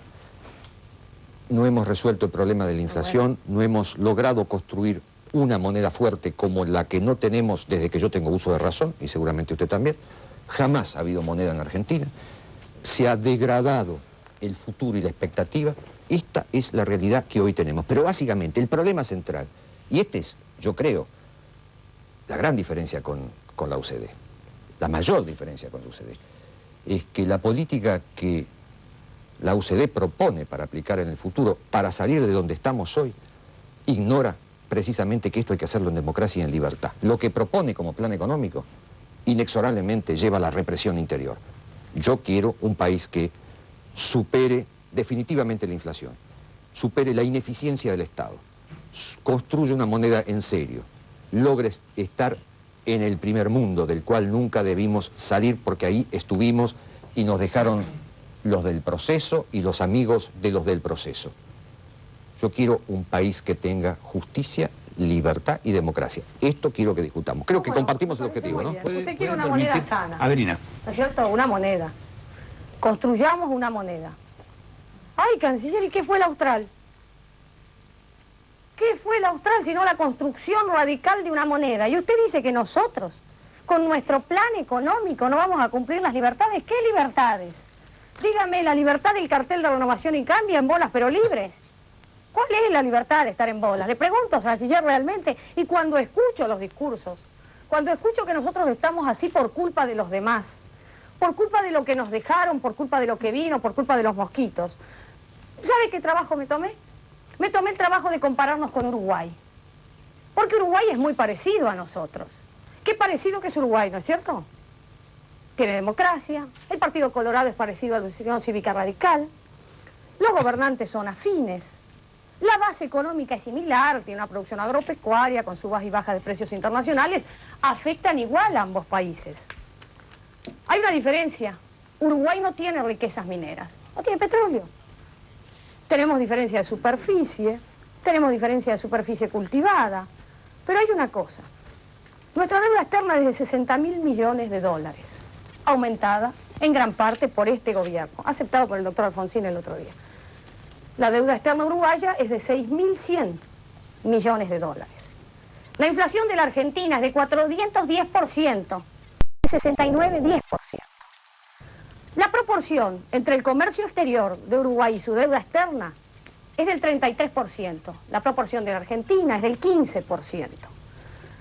no hemos resuelto el problema de la inflación, no hemos logrado construir una moneda fuerte como la que no tenemos desde que yo tengo uso de razón, y seguramente usted también. Jamás ha habido moneda en Argentina. Se ha degradado el futuro y la expectativa. Esta es la realidad que hoy tenemos. Pero básicamente el problema central, y este es, yo creo, la gran diferencia con la UCD, la mayor diferencia con la UCD, es que la política que la UCD propone para aplicar en el futuro, para salir de donde estamos hoy, ignora precisamente que esto hay que hacerlo en democracia y en libertad. Lo que propone como plan económico, inexorablemente lleva a la represión interior. Yo quiero un país que supere definitivamente la inflación, supere la ineficiencia del Estado, construya una moneda en serio, logre estar en el primer mundo, del cual nunca debimos salir porque ahí estuvimos y nos dejaron los del proceso y los amigos de los del proceso. Yo quiero un país que tenga justicia, libertad y democracia. Esto quiero que discutamos. Creo que Bueno, compartimos el me parece objetivo, muy ¿no? bien. ¿Puede- Usted quiere puede una moneda permitir- sana. Avelina. ¿No es cierto? Una moneda. Construyamos una moneda. Ay, canciller, ¿y qué fue el austral? ¿Qué fue el austral sino la construcción radical de una moneda? Y usted dice que nosotros, con nuestro plan económico, no vamos a cumplir las libertades. ¿Qué libertades? Dígame, la libertad del cartel de Renovación y Cambio en bolas pero libres. ¿Cuál es la libertad de estar en bolas? Le pregunto, canciller, realmente, y cuando escucho los discursos, cuando escucho que nosotros estamos así por culpa de los demás, por culpa de lo que nos dejaron, por culpa de lo que vino, por culpa de los mosquitos, ¿sabe qué trabajo me tomé? Me tomé el trabajo de compararnos con Uruguay. Porque Uruguay es muy parecido a nosotros. Qué parecido que es Uruguay, ¿no es cierto? Tiene democracia, el Partido Colorado es parecido a la Unión Cívica Radical, los gobernantes son afines, la base económica es similar, tiene una producción agropecuaria con subas y bajas de precios internacionales, afectan igual a ambos países. Hay una diferencia, Uruguay no tiene riquezas mineras, no tiene petróleo. Tenemos diferencia de superficie, tenemos diferencia de superficie cultivada, pero hay una cosa, nuestra deuda externa es de 60.000 millones de dólares, aumentada en gran parte por este gobierno, aceptado por el doctor Alfonsín el otro día. La deuda externa uruguaya es de 6.100 millones de dólares. La inflación de la Argentina es de 410%, de 69,10%. La proporción entre el comercio exterior de Uruguay y su deuda externa es del 33%. La proporción de la Argentina es del 15%.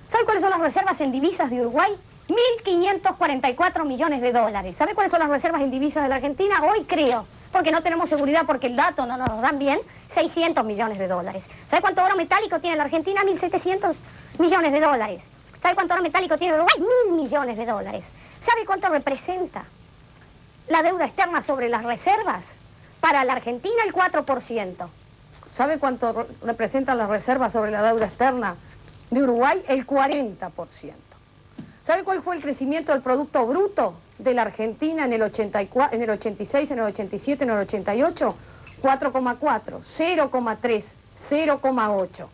¿Sabe cuáles son las reservas en divisas de Uruguay? 1.544 millones de dólares. ¿Sabe cuáles son las reservas en divisas de la Argentina? Hoy creo, porque no tenemos seguridad, porque el dato no nos lo dan bien, 600 millones de dólares. ¿Sabe cuánto oro metálico tiene la Argentina? 1.700 millones de dólares. ¿Sabe cuánto oro metálico tiene Uruguay? 1.000 millones de dólares. ¿Sabe cuánto representa la deuda externa sobre las reservas? Para la Argentina el 4%. ¿Sabe cuánto representan las reservas sobre la deuda externa de Uruguay? El 40%. ¿Sabe cuál fue el crecimiento del Producto Bruto de la Argentina en el 84, en el 86, en el 87, en el 88? 4,4, 0,3, 0,8.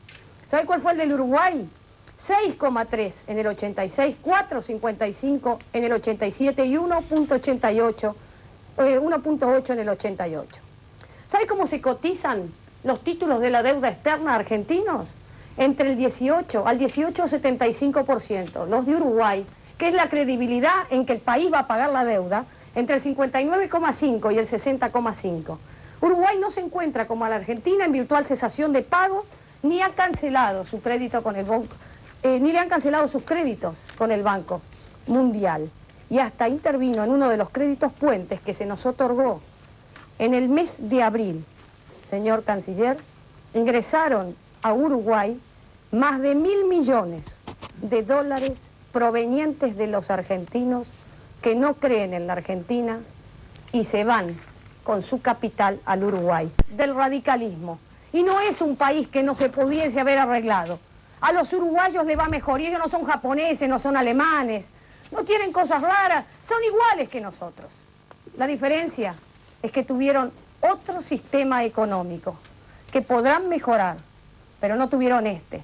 ¿Sabe cuál fue el del Uruguay? 6,3 en el 86, 4,55 en el 87 y 1,88 en el 88. ¿Sabe cómo se cotizan los títulos de la deuda externa argentinos? Entre el 18 al 18,75%. Los de Uruguay, que es la credibilidad en que el país va a pagar la deuda, entre el 59,5 y el 60,5. Uruguay no se encuentra como a la Argentina en virtual cesación de pago, ni ha cancelado su crédito con el banco, ni le han cancelado sus créditos con el Banco Mundial. Y hasta intervino en uno de los créditos puentes que se nos otorgó en el mes de abril. Señor Canciller, ingresaron a Uruguay más de 1.000 millones de dólares provenientes de los argentinos que no creen en la Argentina y se van con su capital al Uruguay. Del radicalismo. Y no es un país que no se pudiese haber arreglado. A los uruguayos les va mejor y ellos no son japoneses, no son alemanes, no tienen cosas raras, son iguales que nosotros. La diferencia es que tuvieron otro sistema económico que podrán mejorar, pero no tuvieron este.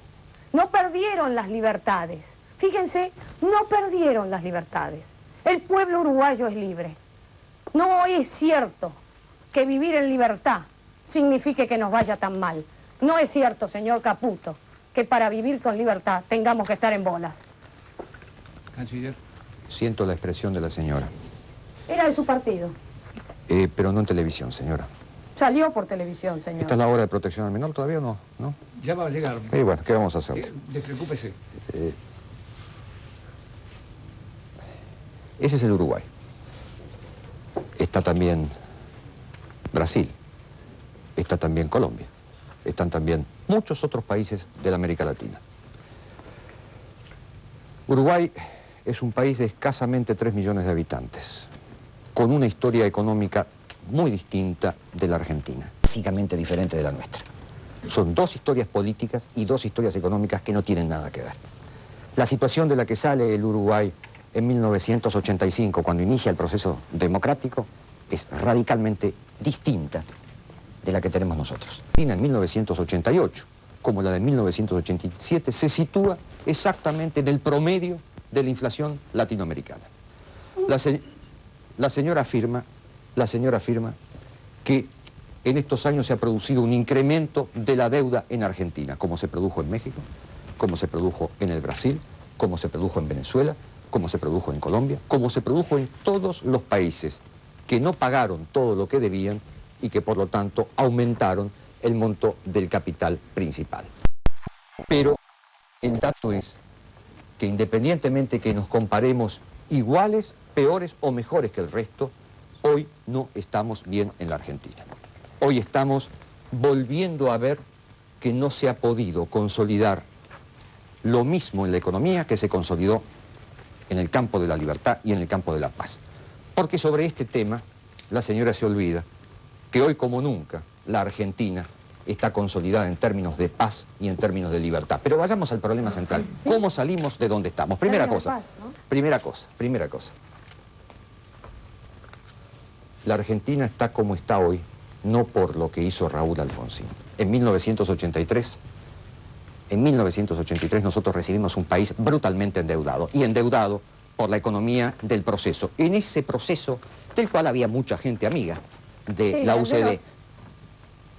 No perdieron las libertades. Fíjense, no perdieron las libertades. El pueblo uruguayo es libre. No es cierto que vivir en libertad signifique que nos vaya tan mal. No es cierto, señor Caputo, que para vivir con libertad tengamos que estar en bolas. Canciller. Siento la expresión de la señora. Era de su partido. Pero no en televisión, señora. Salió por televisión, señor. ¿Esta es la hora de protección al menor todavía o no? ¿No? Ya va a llegar. Bueno, ¿qué vamos a hacer? Despreocúpese. Ese es el Uruguay. Está también Brasil. Está también Colombia. Están también muchos otros países de la América Latina. Uruguay es un país de escasamente 3 millones de habitantes, con una historia económica muy distinta de la Argentina, básicamente diferente de la nuestra. Son dos historias políticas y dos historias económicas que no tienen nada que ver. La situación de la que sale el Uruguay en 1985, cuando inicia el proceso democrático, es radicalmente distinta de la que tenemos nosotros. En 1988, como la de 1987, se sitúa exactamente en el promedio de la inflación latinoamericana. La señora afirma que en estos años se ha producido un incremento de la deuda en Argentina, como se produjo en México, como se produjo en el Brasil, como se produjo en Venezuela, como se produjo en Colombia, como se produjo en todos los países que no pagaron todo lo que debían y que por lo tanto aumentaron el monto del capital principal. Pero el dato es que independientemente que nos comparemos iguales, peores o mejores que el resto, hoy no estamos bien en la Argentina. Hoy estamos volviendo a ver que no se ha podido consolidar lo mismo en la economía que se consolidó en el campo de la libertad y en el campo de la paz. Porque sobre este tema la señora se olvida que hoy como nunca la Argentina está consolidada en términos de paz y en términos de libertad. Pero vayamos al problema central. ¿Sí? ¿Cómo salimos de donde estamos? Primera cosa, Paz, ¿no? primera cosa. La Argentina está como está hoy, no por lo que hizo Raúl Alfonsín. En 1983 nosotros recibimos un país brutalmente endeudado, y endeudado por la economía del proceso. En ese proceso, del cual había mucha gente amiga de Sí, la de UCD. los-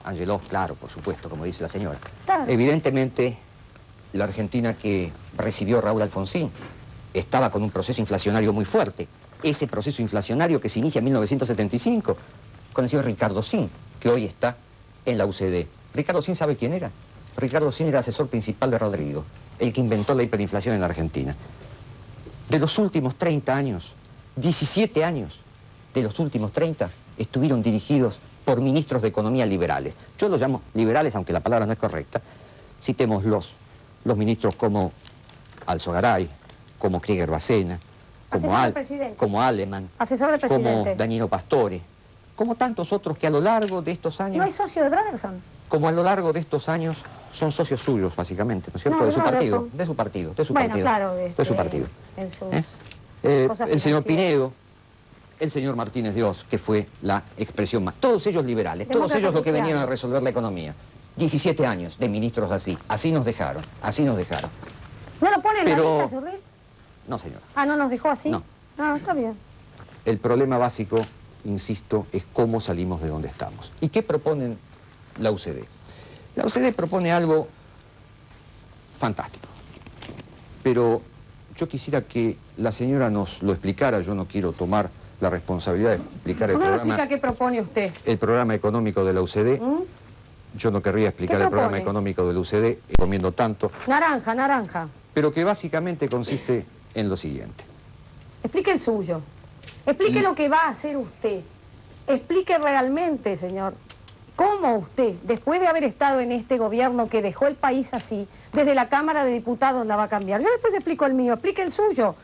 Angelós, claro, por supuesto, como dice la señora. Claro. Evidentemente, la Argentina que recibió Raúl Alfonsín estaba con un proceso inflacionario muy fuerte. Ese proceso inflacionario que se inicia en 1975 con el señor Ricardo Sin, que hoy está en la UCD. ¿Ricardo Sin sabe quién era? Ricardo Sin era asesor principal de Rodrigo, el que inventó la hiperinflación en la Argentina. De los últimos 30 años, 17 años de los últimos 30 estuvieron dirigidos por ministros de economía liberales. Yo los llamo liberales, aunque la palabra no es correcta. Citemos los ministros como Alzogaray, como Krieger Bacena, Asesor del presidente. como Aleman, Asesor del como presidente. Danilo Pastore, como tantos otros que a lo largo de estos años, ¿No hay socio de Broderson? como a lo largo de estos años son socios suyos, básicamente, ¿no es cierto? No, de su no, partido, son- de su partido, de su Bueno, partido. claro, de su partido. en sus cosas El señor financieras. Pinedo, el señor Martínez Dios, que fue la expresión más. Todos ellos liberales, todos Demócratas ellos los que cristianos. venían a resolver la economía. 17 años de ministros así, así nos dejaron, así nos dejaron. ¿No lo pone en Pero- la lista, señor Ruiz? No, señor. Ah, ¿no nos dejó así? No. Ah, está bien. El problema básico, insisto, es cómo salimos de donde estamos. ¿Y qué proponen la UCD? La UCD propone algo fantástico. Pero yo quisiera que la señora nos lo explicara. Yo no quiero tomar la responsabilidad de explicar ¿Por qué no explica qué propone usted? el programa económico de la UCD. ¿Mm? Yo no querría explicar ¿Qué el programa propone? económico de la UCD, recomiendo tanto, Naranja, naranja. pero que básicamente consiste en lo siguiente. Explique el suyo. Explique Y- lo que va a hacer usted. Explique realmente, señor, cómo usted, después de haber estado en este gobierno que dejó el país así, desde la Cámara de Diputados la va a cambiar. Yo después explico el mío, explique el suyo.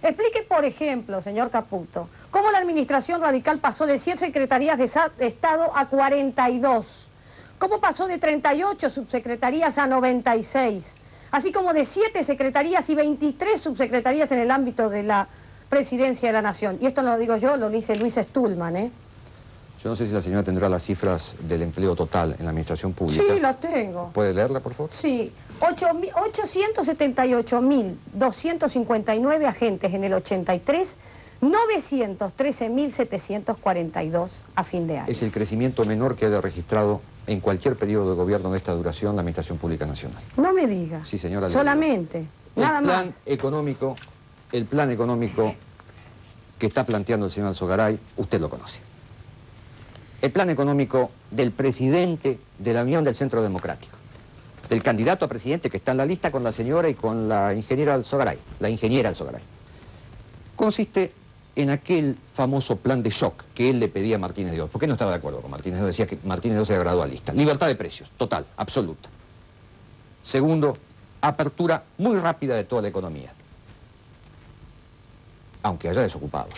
Explique, por ejemplo, señor Caputo, cómo la administración radical pasó de 100 secretarías de Estado a 42. Cómo pasó de 38 subsecretarías a 96. Así como de 7 secretarías y 23 subsecretarías en el ámbito de la Presidencia de la Nación. Y esto no lo digo yo, lo dice Luis Stuhlman, ¿eh? Yo no sé si la señora tendrá las cifras del empleo total en la administración pública. Sí, lo tengo. ¿Puede leerla, por favor? Sí, 878.259 agentes en el 83, 913.742 a fin de año. Es el crecimiento menor que haya registrado en cualquier periodo de gobierno de esta duración la Administración Pública Nacional. No me diga. Sí, señora. le Solamente, digo. nada el plan más. económico, el plan económico que está planteando el señor Alzogaray, usted lo conoce. El plan económico del presidente de la Unión del Centro Democrático, del candidato a presidente que está en la lista con la señora y con la ingeniera Alzogaray, consiste en aquel famoso plan de shock que él le pedía a Martínez Dios. ¿Por qué no estaba de acuerdo con Martínez Dios? Decía que Martínez Dios era gradualista. Libertad de precios, total, absoluta. Segundo, apertura muy rápida de toda la economía. Aunque haya desocupados.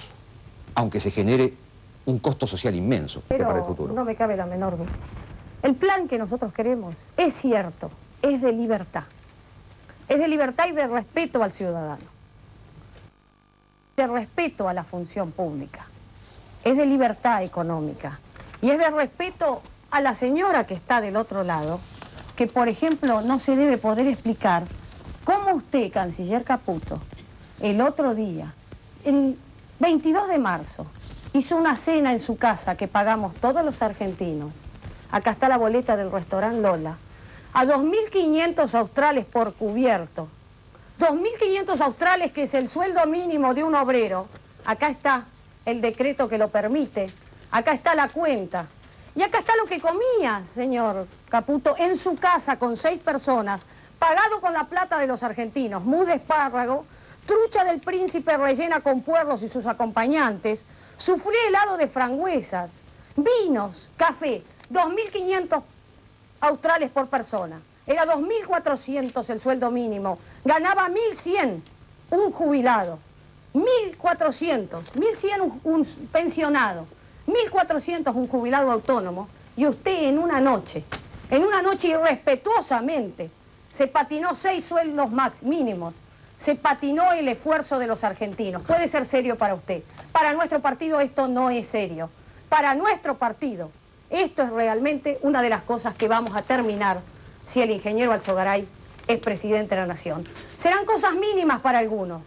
Aunque se genere un costo social inmenso para el Pero futuro. no me cabe la menor duda. El plan que nosotros queremos es cierto, es de libertad. Es de libertad y de respeto al ciudadano. De respeto a la función pública. Es de libertad económica. Y es de respeto a la señora que está del otro lado, que por ejemplo no se debe poder explicar cómo usted, canciller Caputo, el otro día, el 22 de marzo, hizo una cena en su casa que pagamos todos los argentinos. Acá está la boleta del restaurante Lola. A 2.500 australes por cubierto. 2.500 australes, que es el sueldo mínimo de un obrero. Acá está el decreto que lo permite. Acá está la cuenta. Y acá está lo que comía, señor Caputo, en su casa con 6 personas pagado con la plata de los argentinos, mousse de espárrago, trucha del príncipe rellena con puerros y sus acompañantes, sufrí helado de frangüesas, vinos, café, 2.500 australes por persona. Era 2.400 el sueldo mínimo, ganaba 1.100 un jubilado, 1.400, 1.100 un pensionado, 1.400 un jubilado autónomo, y usted en una noche irrespetuosamente, se patinó 6 sueldos mínimos, se patinó el esfuerzo de los argentinos. Puede ser serio para usted. Para nuestro partido esto no es serio. Para nuestro partido esto es realmente una de las cosas que vamos a terminar si el ingeniero Alzogaray es presidente de la Nación. Serán cosas mínimas para algunos,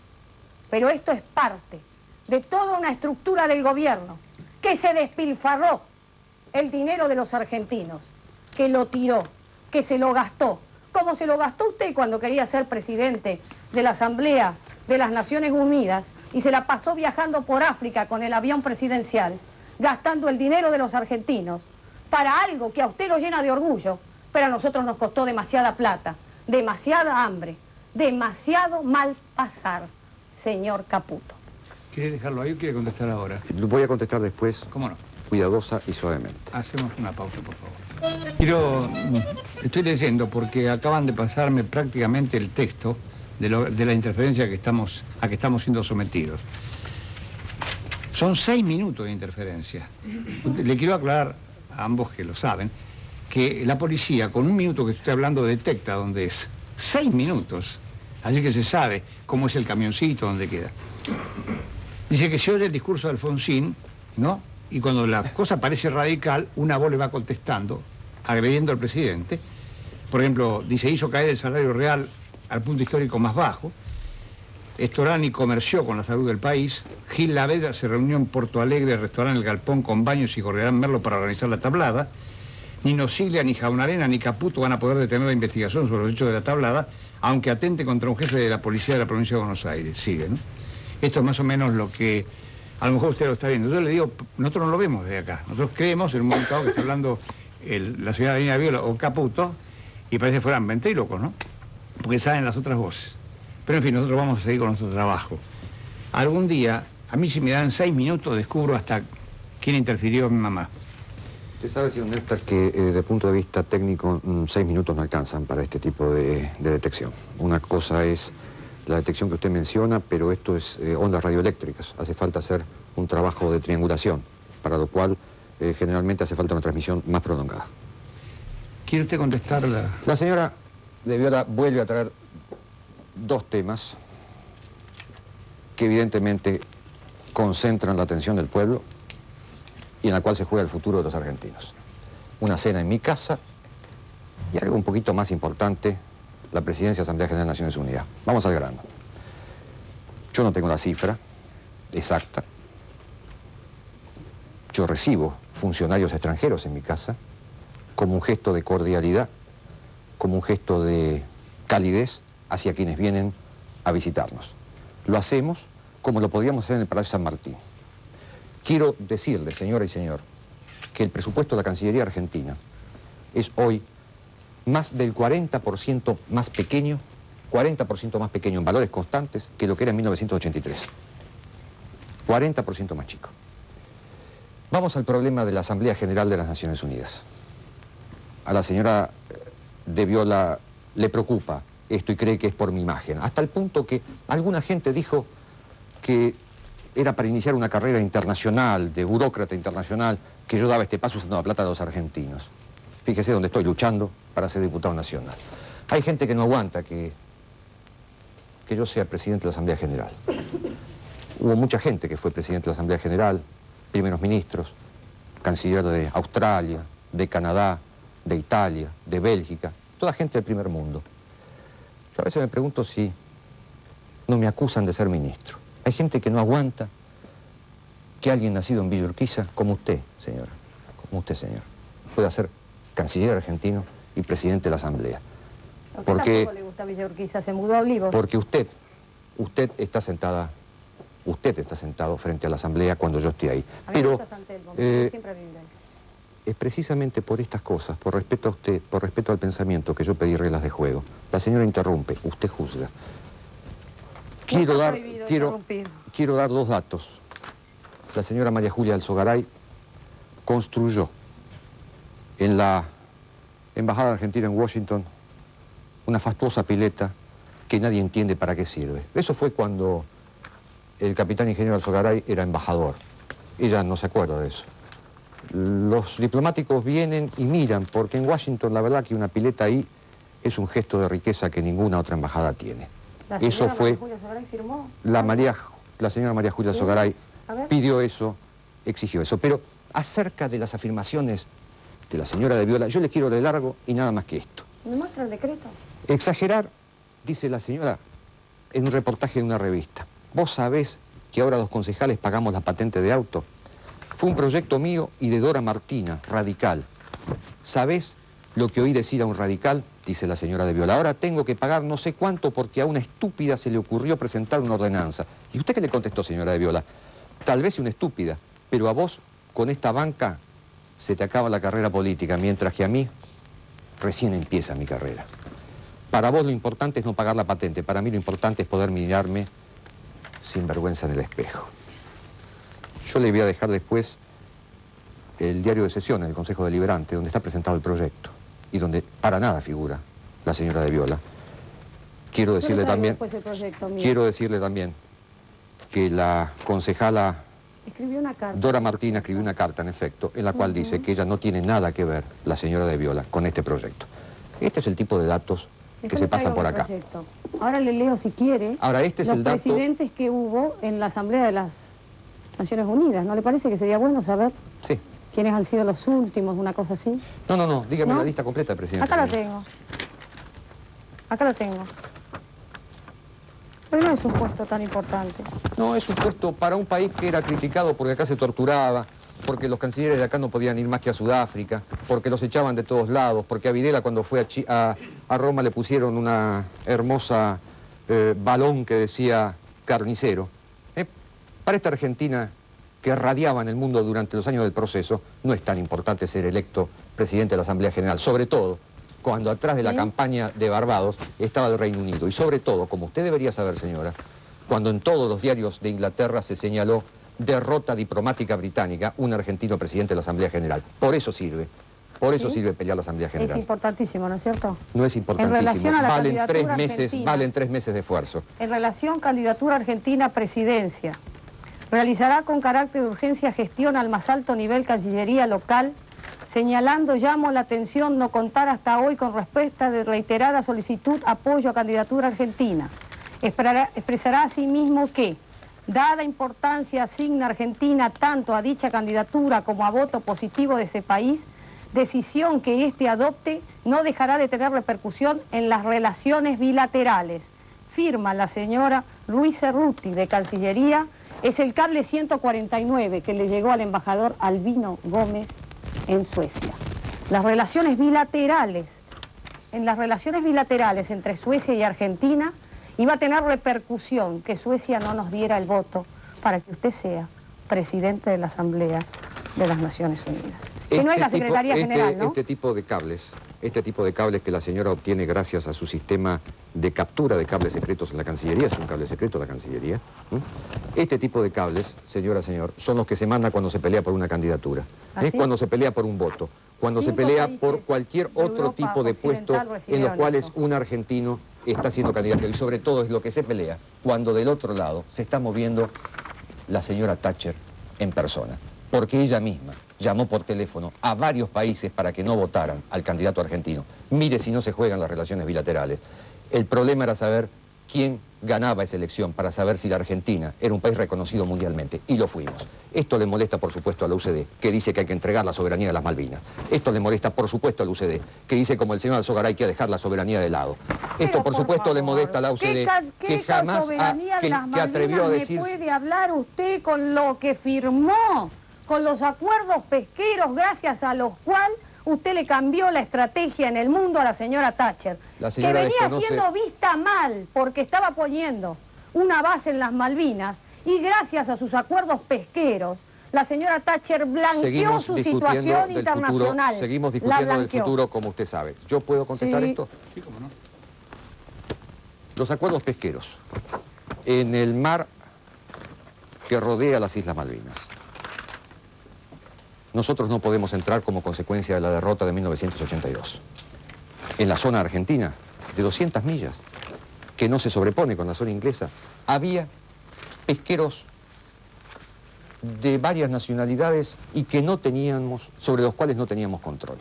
pero esto es parte de toda una estructura del gobierno que se despilfarró el dinero de los argentinos, que lo tiró, que se lo gastó, como se lo gastó usted cuando quería ser presidente de la Asamblea de las Naciones Unidas y se la pasó viajando por África con el avión presidencial, gastando el dinero de los argentinos para algo que a usted lo llena de orgullo, pero a nosotros nos costó demasiada plata, demasiada hambre, demasiado mal pasar, señor Caputo. ¿Quiere dejarlo ahí o quiere contestar ahora? Voy a contestar después, ¿Cómo no? cuidadosa y suavemente. Hacemos una pausa, por favor. Estoy leyendo porque acaban de pasarme prácticamente el texto de la interferencia a que estamos siendo sometidos. Son 6 minutos de interferencia. Le quiero aclarar a ambos que lo saben, que la policía con 1 minuto que estoy hablando detecta dónde es. 6 minutos. Así que se sabe cómo es el camioncito, dónde queda. Dice que se oye el discurso de Alfonsín, ¿no? Y cuando la cosa parece radical, una voz le va contestando, agrediendo al presidente. Por ejemplo, dice, hizo caer el salario real al punto histórico más bajo. Storani comerció con la salud del país. Gil Lavedra se reunió en Porto Alegre, restaurante El Galpón, con Baños y Gorriarán Merlo para organizar la tablada. Ni Nosiglia, ni Jaunarena, ni Caputo van a poder detener la investigación sobre los hechos de la tablada, aunque atente contra un jefe de la policía de la provincia de Buenos Aires. Sigue, ¿no? Esto es más o menos lo que... A lo mejor usted lo está viendo. Yo le digo, nosotros no lo vemos desde acá. Nosotros creemos en un momento dado que está hablando la señora Dina Viola o Caputo y parece que fueran ventrílocos, ¿no? Porque saben las otras voces. Pero en fin, nosotros vamos a seguir con nuestro trabajo. Algún día, a mí si me dan 6 minutos, descubro hasta quién interfirió en mi mamá. Usted sabe, señor Néstor, que desde el punto de vista técnico 6 minutos no alcanzan para este tipo de detección. Una cosa es la detección que usted menciona, pero esto es ondas radioeléctricas. Hace falta hacer un trabajo de triangulación, para lo cual generalmente hace falta una transmisión más prolongada. ¿Quiere usted contestar la...? La señora de Viola vuelve a traer 2 temas que evidentemente concentran la atención del pueblo y en la cual se juega el futuro de los argentinos. Una cena en mi casa y algo un poquito más importante, la presidencia de la Asamblea General de Naciones Unidas. Vamos al grano. Yo no tengo la cifra exacta. Yo recibo funcionarios extranjeros en mi casa como un gesto de cordialidad, como un gesto de calidez hacia quienes vienen a visitarnos. Lo hacemos como lo podríamos hacer en el Palacio San Martín. Quiero decirle, señora y señor, que el presupuesto de la Cancillería Argentina es hoy más del 40% más pequeño, 40% más pequeño en valores constantes que lo que era en 1983. 40% más chico. Vamos al problema de la Asamblea General de las Naciones Unidas. A la señora de Viola le preocupa esto y cree que es por mi imagen, hasta el punto que alguna gente dijo que era para iniciar una carrera internacional, de burócrata internacional, que yo daba este paso usando la plata de los argentinos. Fíjese dónde estoy luchando para ser diputado nacional. Hay gente que no aguanta que yo sea presidente de la Asamblea General. Hubo mucha gente que fue presidente de la Asamblea General, primeros ministros, canciller de Australia, de Canadá, de Italia, de Bélgica, toda gente del primer mundo. Yo a veces me pregunto si no me acusan de ser ministro. Hay gente que no aguanta que alguien nacido en Villa Urquiza, como usted, señora, pueda ser canciller argentino y presidente de la Asamblea. Porque tampoco le gusta Villa Urquiza, se mudó a Olivos. Porque usted está sentado frente a la Asamblea cuando yo estoy ahí. A mí me gusta San Telmo, siempre viví ahí. es precisamente por estas cosas, por respeto a usted, por respeto al pensamiento, que yo pedí reglas de juego. La señora interrumpe, usted juzga. Quiero dar 2 datos. La señora María Julia Alzogaray construyó en la Embajada Argentina en Washington una fastuosa pileta que nadie entiende para qué sirve. Eso fue cuando el capitán ingeniero Alzogaray era embajador. Ella no se acuerda de eso. Los diplomáticos vienen y miran, porque en Washington la verdad que una pileta ahí es un gesto de riqueza que ninguna otra embajada tiene. Eso fue... La señora María Julia Alzogaray pidió eso, exigió eso. Pero acerca de las afirmaciones de la señora de Viola, yo le quiero de largo y nada más que esto. ¿Me muestra el decreto? Exagerar, dice la señora en un reportaje de una revista. ¿Vos sabés que ahora los concejales pagamos la patente de auto? Fue un proyecto mío y de Dora Martina, radical. ¿Sabés lo que oí decir a un radical? Dice la señora de Viola. Ahora tengo que pagar no sé cuánto porque a una estúpida se le ocurrió presentar una ordenanza. ¿Y usted qué le contestó, señora de Viola? Tal vez una estúpida, pero a vos, con esta banca, se te acaba la carrera política, mientras que a mí recién empieza mi carrera. Para vos lo importante es no pagar la patente, para mí lo importante es poder mirarme sin vergüenza en el espejo. Yo le voy a dejar después el diario de sesiones del Consejo Deliberante, donde está presentado el proyecto y donde para nada figura la señora de Viola. Quiero decirle también que la concejala Dora Martina escribió una carta, en efecto, en la cual dice que ella no tiene nada que ver, la señora de Viola, con este proyecto. Este es el tipo de datos que se pasan por acá. Ahora le leo, si quiere, ahora, este es los el dato... presidentes que hubo en la Asamblea de las Naciones Unidas. ¿No le parece que sería bueno saber quiénes han sido los últimos, una cosa así? No, dígame la lista completa, presidente. Acá la tengo. Acá la tengo. Pero no es un puesto tan importante. No, es un puesto para un país que era criticado porque acá se torturaba, porque los cancilleres de acá no podían ir más que a Sudáfrica, porque los echaban de todos lados, porque a Videla cuando fue a Roma le pusieron una hermosa balón que decía carnicero. Para esta Argentina que radiaba en el mundo durante los años del proceso, no es tan importante ser electo presidente de la Asamblea General, sobre todo cuando atrás de la campaña de Barbados estaba el Reino Unido. Y sobre todo, como usted debería saber, señora, cuando en todos los diarios de Inglaterra se señaló derrota diplomática británica, un argentino presidente de la Asamblea General. Por eso sirve. Por eso sirve pelear la Asamblea General. Es importantísimo, ¿no es cierto? No es importantísimo. En relación a la valen 3 meses de esfuerzo. En relación candidatura argentina presidencia. Realizará con carácter de urgencia gestión al más alto nivel Cancillería local, señalando, llamo la atención, no contar hasta hoy con respuesta de reiterada solicitud apoyo a candidatura argentina. Expresará asimismo que, dada importancia asigna Argentina tanto a dicha candidatura como a voto positivo de ese país, decisión que éste adopte no dejará de tener repercusión en las relaciones bilaterales. Firma la señora Luis Cerruti, de Cancillería. Es el cable 149 que le llegó al embajador Albino Gómez en Suecia. Las relaciones bilaterales, en las relaciones bilaterales entre Suecia y Argentina, iba a tener repercusión que Suecia no nos diera el voto para que usted sea presidente de la Asamblea de las Naciones Unidas. Que no es la Secretaría General, ¿no? Este tipo de cables que la señora obtiene gracias a su sistema de captura de cables secretos en la Cancillería, es un cable secreto de la Cancillería. Este tipo de cables, señor, son los que se mandan cuando se pelea por una candidatura, cuando se pelea por un voto, cuando se pelea por cualquier otro tipo de puesto en los cuales un argentino está siendo candidato. Y sobre todo es lo que se pelea cuando del otro lado se está moviendo la señora Thatcher en persona, porque ella misma llamó por teléfono a varios países para que no votaran al candidato argentino. Mire si no se juegan las relaciones bilaterales. El problema era saber quién ganaba esa elección, para saber si la Argentina era un país reconocido mundialmente, y lo fuimos. Esto le molesta, por supuesto, a la UCD, que dice que hay que entregar la soberanía de las Malvinas. Esto le molesta, por supuesto, a la UCD, que dice, como el señor Alzogaray, que hay que dejar la soberanía de lado. Esto, por supuesto, le molesta a la UCD, que jamás que atrevió a decir... ¿Me puede hablar usted con lo que firmó, con los acuerdos pesqueros, gracias a los cuales usted le cambió la estrategia en el mundo a la señora Thatcher, que venía siendo vista mal porque estaba poniendo una base en las Malvinas, y gracias a sus acuerdos pesqueros La señora Thatcher blanqueó su situación internacional. Seguimos discutiendo del futuro, como usted sabe. ¿Yo puedo contestar esto? Sí, cómo no. Los acuerdos pesqueros en el mar que rodea las Islas Malvinas. Nosotros no podemos entrar como consecuencia de la derrota de 1982. En la zona argentina, de 200 millas, que no se sobrepone con la zona inglesa, había pesqueros de varias nacionalidades y que no teníamos, sobre los cuales no teníamos control.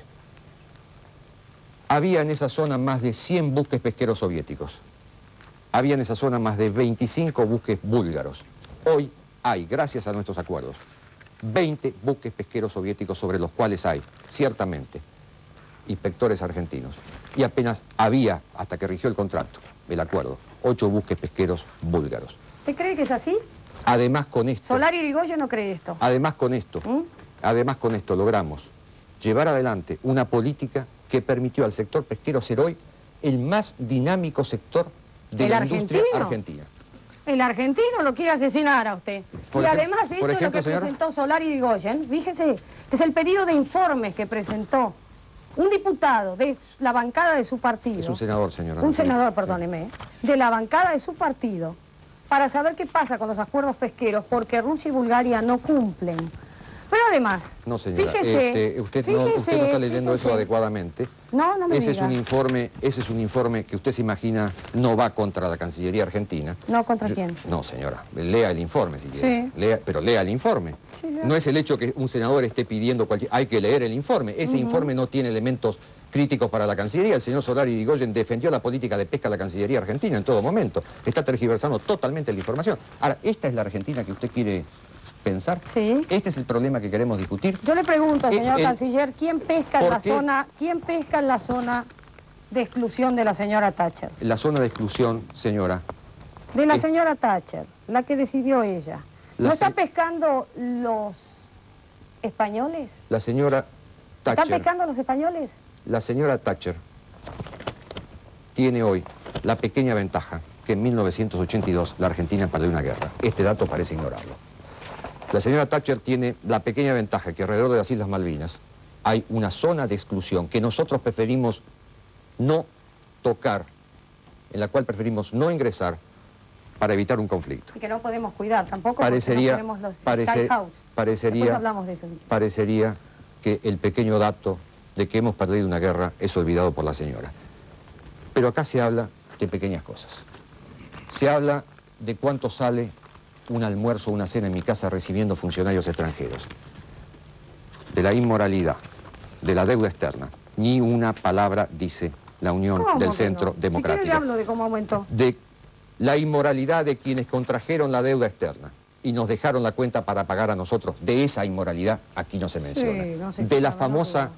Había en esa zona más de 100 buques pesqueros soviéticos. Había en esa zona más de 25 buques búlgaros. Hoy hay, gracias a nuestros acuerdos, 20 buques pesqueros soviéticos sobre los cuales hay, ciertamente, inspectores argentinos. Y apenas había, hasta que rigió el contrato, el acuerdo, 8 buques pesqueros búlgaros. ¿Usted cree que es así? Además con esto... Solari Irigoyen no cree esto. Además con esto logramos llevar adelante una política que permitió al sector pesquero ser hoy el más dinámico sector de la industria argentina. El argentino lo quiere asesinar a usted. Y además esto es lo que presentó Solari Irigoyen. Fíjese, este es el pedido de informes que presentó un diputado de la bancada de su partido. Es un senador, señora. Un senador, perdóneme, de la bancada de su partido, para saber qué pasa con los acuerdos pesqueros, porque Rusia y Bulgaria no cumplen. Pero además, no, señora, fíjese, usted no está leyendo eso adecuadamente. No me ese diga. Ese es un informe que usted se imagina no va contra la Cancillería Argentina. ¿No contra quién? No, señora, lea el informe si quiere. Sí. Pero lea el informe. Sí, no es el hecho que un senador esté pidiendo cualquier... Hay que leer el informe. Ese informe no tiene elementos críticos para la Cancillería. El señor Solari Irigoyen defendió la política de pesca de la Cancillería Argentina en todo momento. Está tergiversando totalmente la información. Ahora, ¿esta es la Argentina que usted quiere pensar? Sí. Este es el problema que queremos discutir. Yo le pregunto, señor canciller, ¿quién pesca en la zona de exclusión de la señora Thatcher? La zona de exclusión, señora. De la señora Thatcher, la que decidió ella. ¿No está pescando los españoles? La señora Thatcher. ¿Están pescando los españoles? La señora Thatcher tiene hoy la pequeña ventaja que en 1982 la Argentina perdió una guerra. Este dato parece ignorarlo. La señora Thatcher tiene la pequeña ventaja que alrededor de las Islas Malvinas hay una zona de exclusión que nosotros preferimos no tocar, en la cual preferimos no ingresar para evitar un conflicto. Y que no podemos cuidar tampoco parecería, porque no tenemos los Sky House. Después hablamos de eso. Parecería que el pequeño dato de que hemos perdido una guerra es olvidado por la señora. Pero acá se habla de pequeñas cosas. Se habla de cuánto sale un almuerzo o una cena en mi casa recibiendo funcionarios extranjeros. De la inmoralidad, de la deuda externa, ni una palabra dice la Unión del Centro Democrático. Si quiere le hablo de cómo aumentó. De la inmoralidad de quienes contrajeron la deuda externa y nos dejaron la cuenta para pagar a nosotros. De esa inmoralidad aquí no se menciona. Sí, no se de la famosa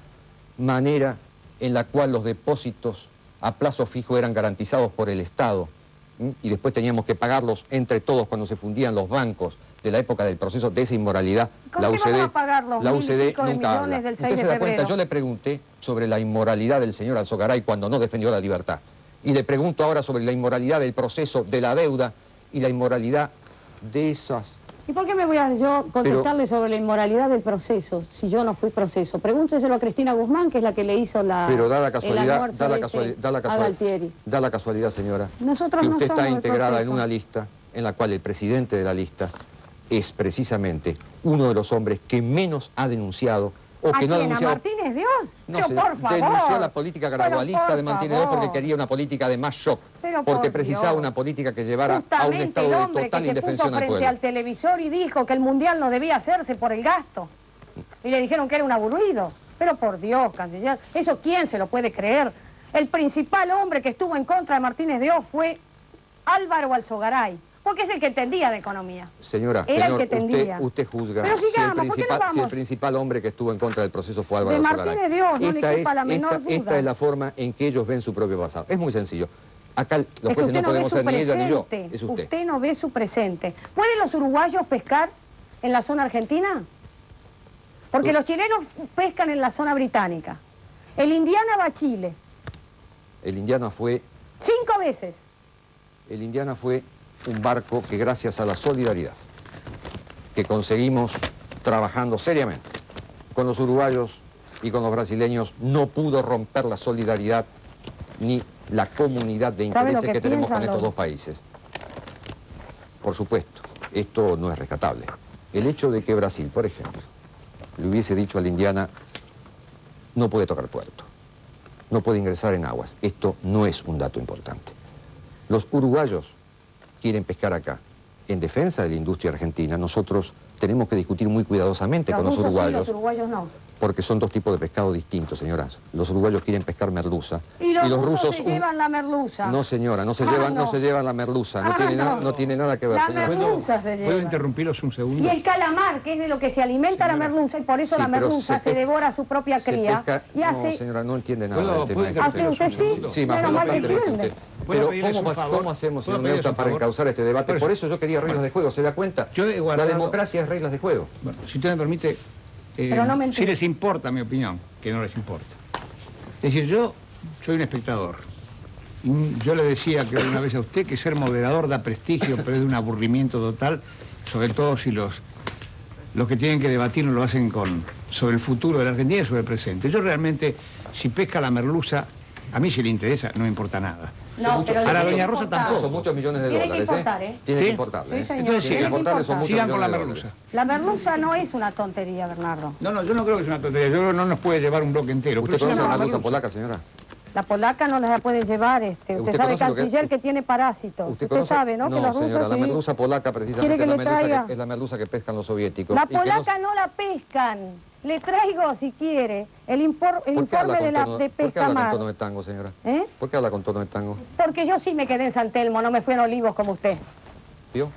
manera en la cual los depósitos a plazo fijo eran garantizados por el Estado y después teníamos que pagarlos entre todos cuando se fundían los bancos de la época del proceso de esa inmoralidad. La UCD nunca habla. Usted se da cuenta, yo le pregunté sobre la inmoralidad del señor Alzogaray cuando no defendió la libertad. Y le pregunto ahora sobre la inmoralidad del proceso de la deuda y la inmoralidad de esas... ¿Y por qué me voy a yo contestarle sobre la inmoralidad del proceso, si yo no fui proceso? Pregúnteselo a Cristina Guzmán, que es la que le hizo Pero da la casualidad, Galtieri. Da la casualidad, señora, Nosotros que usted no está somos integrada en una lista en la cual el presidente de la lista es precisamente uno de los hombres que menos ha denunciado o que no ha denunciado... ¿A Martínez Dios? No pero sé, por favor. denunció la política gradualista de Martínez Dios porque quería una política de más shock, porque precisaba una política que llevara a un estado de total indefensión al pueblo. Frente al televisor y dijo que el mundial no debía hacerse por el gasto. Y le dijeron que era un aburrido. Pero por Dios, canciller, ¿eso quién se lo puede creer? El principal hombre que estuvo en contra de Martínez Dios fue Álvaro Alzogaray. Porque es el que entendía de economía. Señora, usted juzga pero sigamos, si el principal hombre que estuvo en contra del proceso fue Álvaro Alzogaray. De Martínez Dios, no le quepa la menor duda. Esta es la forma en que ellos ven su propio pasado. Es muy sencillo. Acá los jueces no podemos ser ni ella ni yo. Es usted. Usted no ve su presente. ¿Pueden los uruguayos pescar en la zona argentina? Porque los chilenos pescan en la zona británica. El Indiana va a Chile. El Indiana fue... 5 veces. El Indiana fue un barco que gracias a la solidaridad que conseguimos trabajando seriamente con los uruguayos y con los brasileños, no pudo romper la solidaridad ni la comunidad de intereses que tenemos con estos dos países. Por supuesto, esto no es rescatable. El hecho de que Brasil, por ejemplo, le hubiese dicho a la Indiana, no puede tocar puerto, no puede ingresar en aguas, esto no es un dato importante. Los uruguayos quieren pescar acá. En defensa de la industria argentina, nosotros tenemos que discutir muy cuidadosamente con los uruguayos. Sí, los uruguayos no. Porque son dos tipos de pescado distintos, señoras. Los uruguayos quieren pescar merluza. Y los rusos se llevan la merluza. No, señora, no se llevan la merluza. No tiene nada que ver, la señora. merluza se lleva. ¿Puedo interrumpirlos un segundo? Y el calamar, que es de lo que se alimenta la merluza, y por eso Sí, la merluza se devora a su propia cría. Y hace... No, señora, no entiende nada ¿Puedo del tema. interrumpirlos ¿Usted un sí? segundo? Sí, más Menos mal que entiende. Pero pedirles un favor? ¿cómo hacemos, señor ¿Puedo pedirles Neuta, un para favor? encauzar este debate? Por eso yo quería reglas de juego, ¿se da cuenta? Yo he La guardado- democracia es reglas de juego. Bueno, si usted me permite, Pero no me si les importa mi opinión, que no les importa. Es decir, yo soy un espectador. Yo le decía que una vez a usted que ser moderador da prestigio, pero es de un aburrimiento total, sobre todo si los que tienen que debatir lo hacen sobre el futuro de la Argentina y sobre el presente. Yo realmente, si pesca la merluza, a mí si le interesa, no me importa nada. No, pero a la tiene doña que Rosa importar. tampoco. Son muchos millones de Tiene que dólares, importar, ¿eh? ¿eh? Tiene ¿Sí? que importarle, Sí, ¿eh? señor. Entonces Tiene que importarle, son muchos sigan con la millones de merluza. dólares. La merluza no es una tontería, Bernardo. No, yo no creo que sea una tontería. Yo creo que no nos puede llevar un bloque entero. ¿Usted pero conoce sí la una merluza polaca, señora? La polaca no la puede llevar, Usted ¿Usted sabe, conoce lo que- canciller, que tiene parásitos. Usted conoce? sabe, ¿no? Que los rusos señora, la sí. merluza polaca ¿Quiere precisamente que es la le merluza traiga? es la merluza que pescan los soviéticos. La y que no- polaca no la pescan. Le traigo, si quiere, el ¿Por qué habla informe con de tono- de ¿Por qué habla con Pescamar. tono de tango, señora? ¿Eh? ¿Por qué habla con tono de tango? Porque yo sí me quedé en San Telmo, no me fui en Olivos como usted. ¿Vio?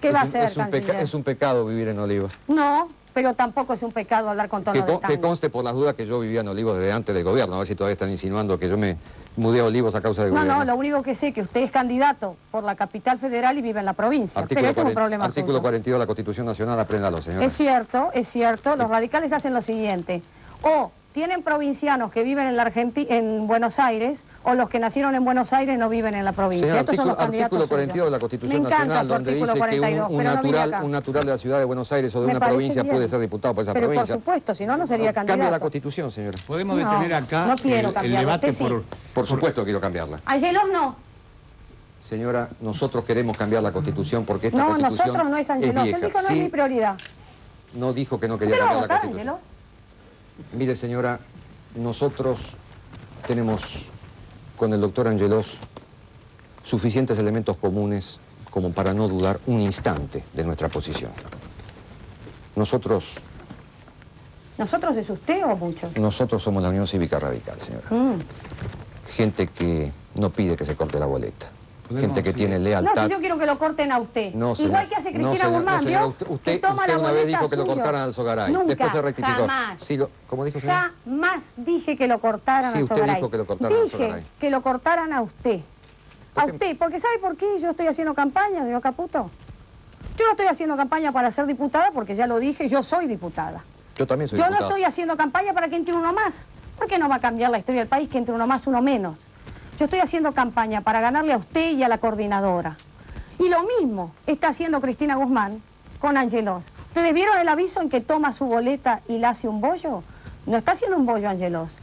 ¿Qué va a un- hacer, es un canciller? Es un pecado vivir en Olivos. No, pero tampoco es un pecado hablar con tono de Que tango. conste por las dudas que yo vivía en Olivos desde antes del gobierno. A ver si todavía están insinuando que yo me mudé a Olivos a causa del No, gobierno. lo único que sé es que usted es candidato por la capital federal y vive en la provincia. Pero esto es un problema Artículo suyo. 42 de la Constitución Nacional, apréndalo, señora. Es cierto, los radicales hacen lo siguiente. O tienen provincianos que viven en Buenos Aires, o los que nacieron en Buenos Aires no viven en la provincia. Señor, Estos son los candidatos artículo 42 de la suyos. Constitución Me encanta Nacional, su donde artículo dice 42, que pero no vive acá. un natural de la ciudad de Buenos Aires o de Me una parece provincia bien. puede ser diputado por esa Pero provincia. por supuesto, si no, no sería candidato. Cambia la Constitución, señora. Podemos No, detener acá no quiero el cambiarlo, debate usted sí. Por supuesto quiero cambiarla. Angelos no. Señora, nosotros queremos cambiar la Constitución porque esta No, Constitución nosotros no es Angelos. vieja. Él dijo no Sí, es mi prioridad. no dijo que no quería ¿Usted lo va a cambiar la votar, Constitución. Angelos? Mire, señora, nosotros tenemos con el doctor Angelos suficientes elementos comunes como para no dudar un instante de nuestra posición. Nosotros ¿Nosotros es usted o muchos? somos la Unión Cívica Radical, señora. Gente que no pide que se corte la boleta. Gente que tiene No, lealtad. si yo quiero que lo corten a usted. No, señor. Igual que hace Cristina No, señor, Guzmán, no, señor. ¿vio? Usted Que toma la una vez boleta dijo que lo suyo. cortaran al Sogaray. Nunca, Después se rectificó. jamás. Sí, ¿cómo dijo, señor? Jamás dije que lo cortaran Sí, a usted Sogaray. dijo que lo cortaran a Dije Sogaray. que lo cortaran a usted. ¿Por A qué? usted, porque ¿sabe por qué yo estoy haciendo campaña, señor Caputo? Yo no estoy haciendo campaña para ser diputada, porque ya lo dije, yo soy diputada. Yo también soy Yo no diputado. estoy haciendo campaña para que entre uno más. ¿Por qué no va a cambiar la historia del país que entre uno más, uno menos? Yo estoy haciendo campaña para ganarle a usted y a la coordinadora. Y lo mismo está haciendo Cristina Guzmán con Angelos. ¿Ustedes vieron el aviso en que toma su boleta y le hace un bollo? No está haciendo un bollo Angelos.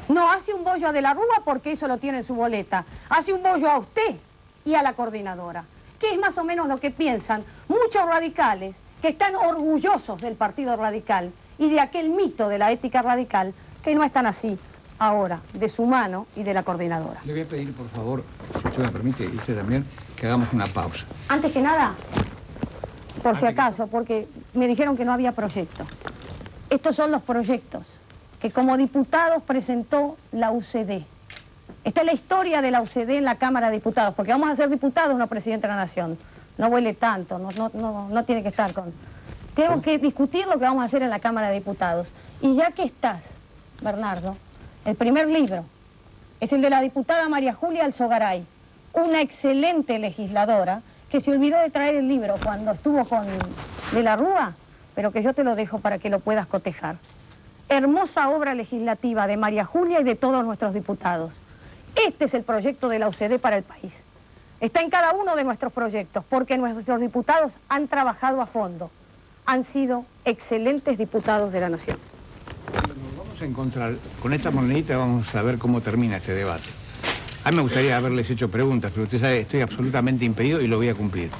No hace un bollo a De la Rúa porque eso lo tiene en su boleta. Hace un bollo a usted y a la coordinadora. Que es más o menos lo que piensan muchos radicales que están orgullosos del Partido Radical y de aquel mito de la ética radical que no están así ahora, de su mano y de la coordinadora. Le voy a pedir, por favor, si usted me permite, y usted también, que hagamos una pausa. Antes que nada, por si acaso, porque me dijeron que no había proyecto. Estos son los proyectos que como diputados presentó la UCD. Esta es la historia de la UCD en la Cámara de Diputados, porque vamos a ser diputados, no presidente de la Nación. No huele tanto, no tiene que estar con... Tenemos que discutir lo que vamos a hacer en la Cámara de Diputados. Y ya que estás, Bernardo, el primer libro es el de la diputada María Julia Alzogaray, una excelente legisladora que se olvidó de traer el libro cuando estuvo con De la Rúa, pero que yo te lo dejo para que lo puedas cotejar. Hermosa obra legislativa de María Julia y de todos nuestros diputados. Este es el proyecto de la UCD para el país. Está en cada uno de nuestros proyectos, porque nuestros diputados han trabajado a fondo. han sido excelentes diputados de la Nación. Nos vamos a encontrar, con esta monedita vamos a ver cómo termina este debate. A mí me gustaría haberles hecho preguntas, pero usted sabe, estoy absolutamente impedido y lo voy a cumplir.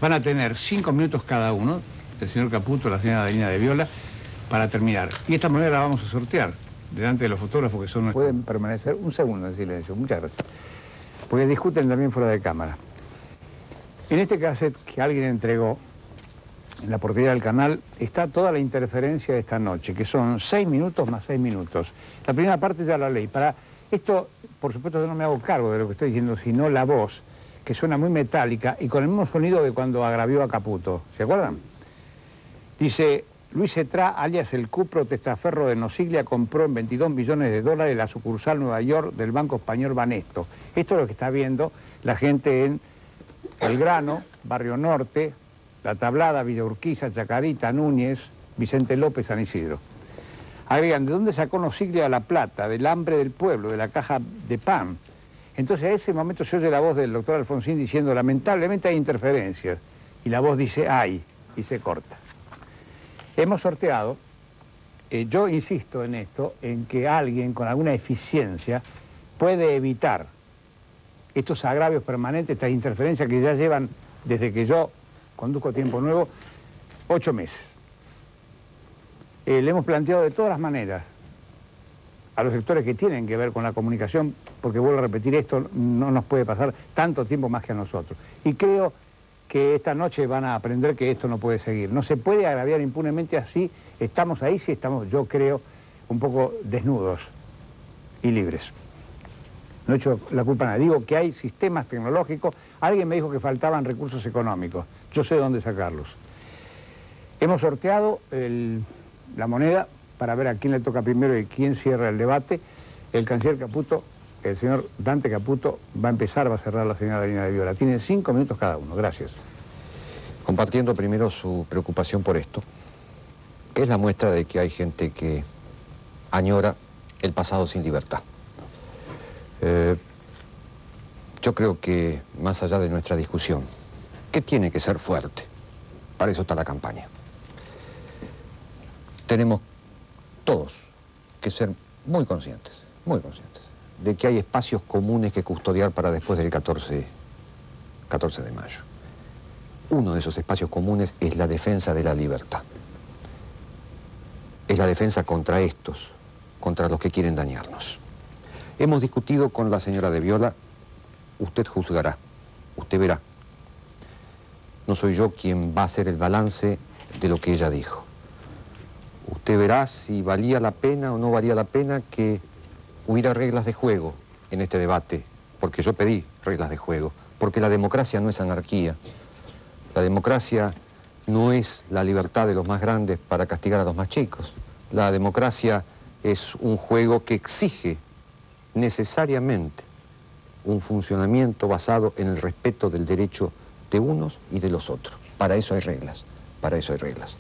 Van a tener 5 minutos cada uno, el señor Caputo, la señora Adelina de Viola, para terminar. Y esta moneda la vamos a sortear delante de los fotógrafos que son... Pueden permanecer un segundo en silencio, muchas gracias. Porque discuten también fuera de cámara. En este cassette que alguien entregó en la portería del canal está toda la interferencia de esta noche, que son 6 minutos más 6 minutos. La primera parte ya la leí. Para esto, por supuesto, yo no me hago cargo de lo que estoy diciendo, sino la voz, que suena muy metálica y con el mismo sonido que cuando agravió a Caputo. ¿Se acuerdan? Dice, Luis Etrá, alias el Cupro Testaferro de Nosiglia, compró en 22 millones de dólares la sucursal Nueva York del Banco Español Banesto. Esto es lo que está viendo la gente en Belgrano, Barrio Norte, La Tablada, Villa Urquiza, Chacarita, Núñez, Vicente López, San Isidro. Agregan, ¿de dónde sacó Nosiglia la plata? Del hambre del pueblo, de la caja de pan. Entonces a ese momento se oye la voz del doctor Alfonsín diciendo, lamentablemente hay interferencias. Y la voz dice, hay, y se corta. Hemos sorteado, yo insisto en esto, en que alguien con alguna eficiencia puede evitar estos agravios permanentes, estas interferencias que ya llevan, desde que yo conduzco Tiempo Nuevo, 8 meses. Le hemos planteado de todas las maneras a los sectores que tienen que ver con la comunicación, porque vuelvo a repetir, esto no nos puede pasar tanto tiempo más que a nosotros. Y creo que esta noche van a aprender que esto no puede seguir. No se puede agraviar impunemente así, estamos ahí, sí estamos, yo creo, un poco desnudos y libres. No he hecho la culpa a nadie, digo que hay sistemas tecnológicos, alguien me dijo que faltaban recursos económicos, yo sé dónde sacarlos. Hemos sorteado la moneda para ver a quién le toca primero y quién cierra el debate. El canciller Caputo, el señor Dante Caputo, va a empezar, va a cerrar la señora Adelina de Viola. Tienen 5 minutos cada uno. Gracias. Compartiendo primero su preocupación por esto, que es la muestra de que hay gente que añora el pasado sin libertad. Yo creo que, más allá de nuestra discusión, que tiene que ser fuerte, para eso está la campaña. Tenemos todos que ser muy conscientes de que hay espacios comunes que custodiar para después del 14 de mayo. Uno de esos espacios comunes es la defensa de la libertad. Es la defensa contra estos, contra los que quieren dañarnos. Hemos discutido con la señora de Viola, usted juzgará, usted verá. No soy yo quien va a hacer el balance de lo que ella dijo. Usted verá si valía la pena o no valía la pena que hubiera reglas de juego en este debate, porque yo pedí reglas de juego, porque la democracia no es anarquía. La democracia no es la libertad de los más grandes para castigar a los más chicos. La democracia es un juego que exige necesariamente un funcionamiento basado en el respeto del derecho de unos y de los otros. Para eso hay reglas, para eso hay reglas.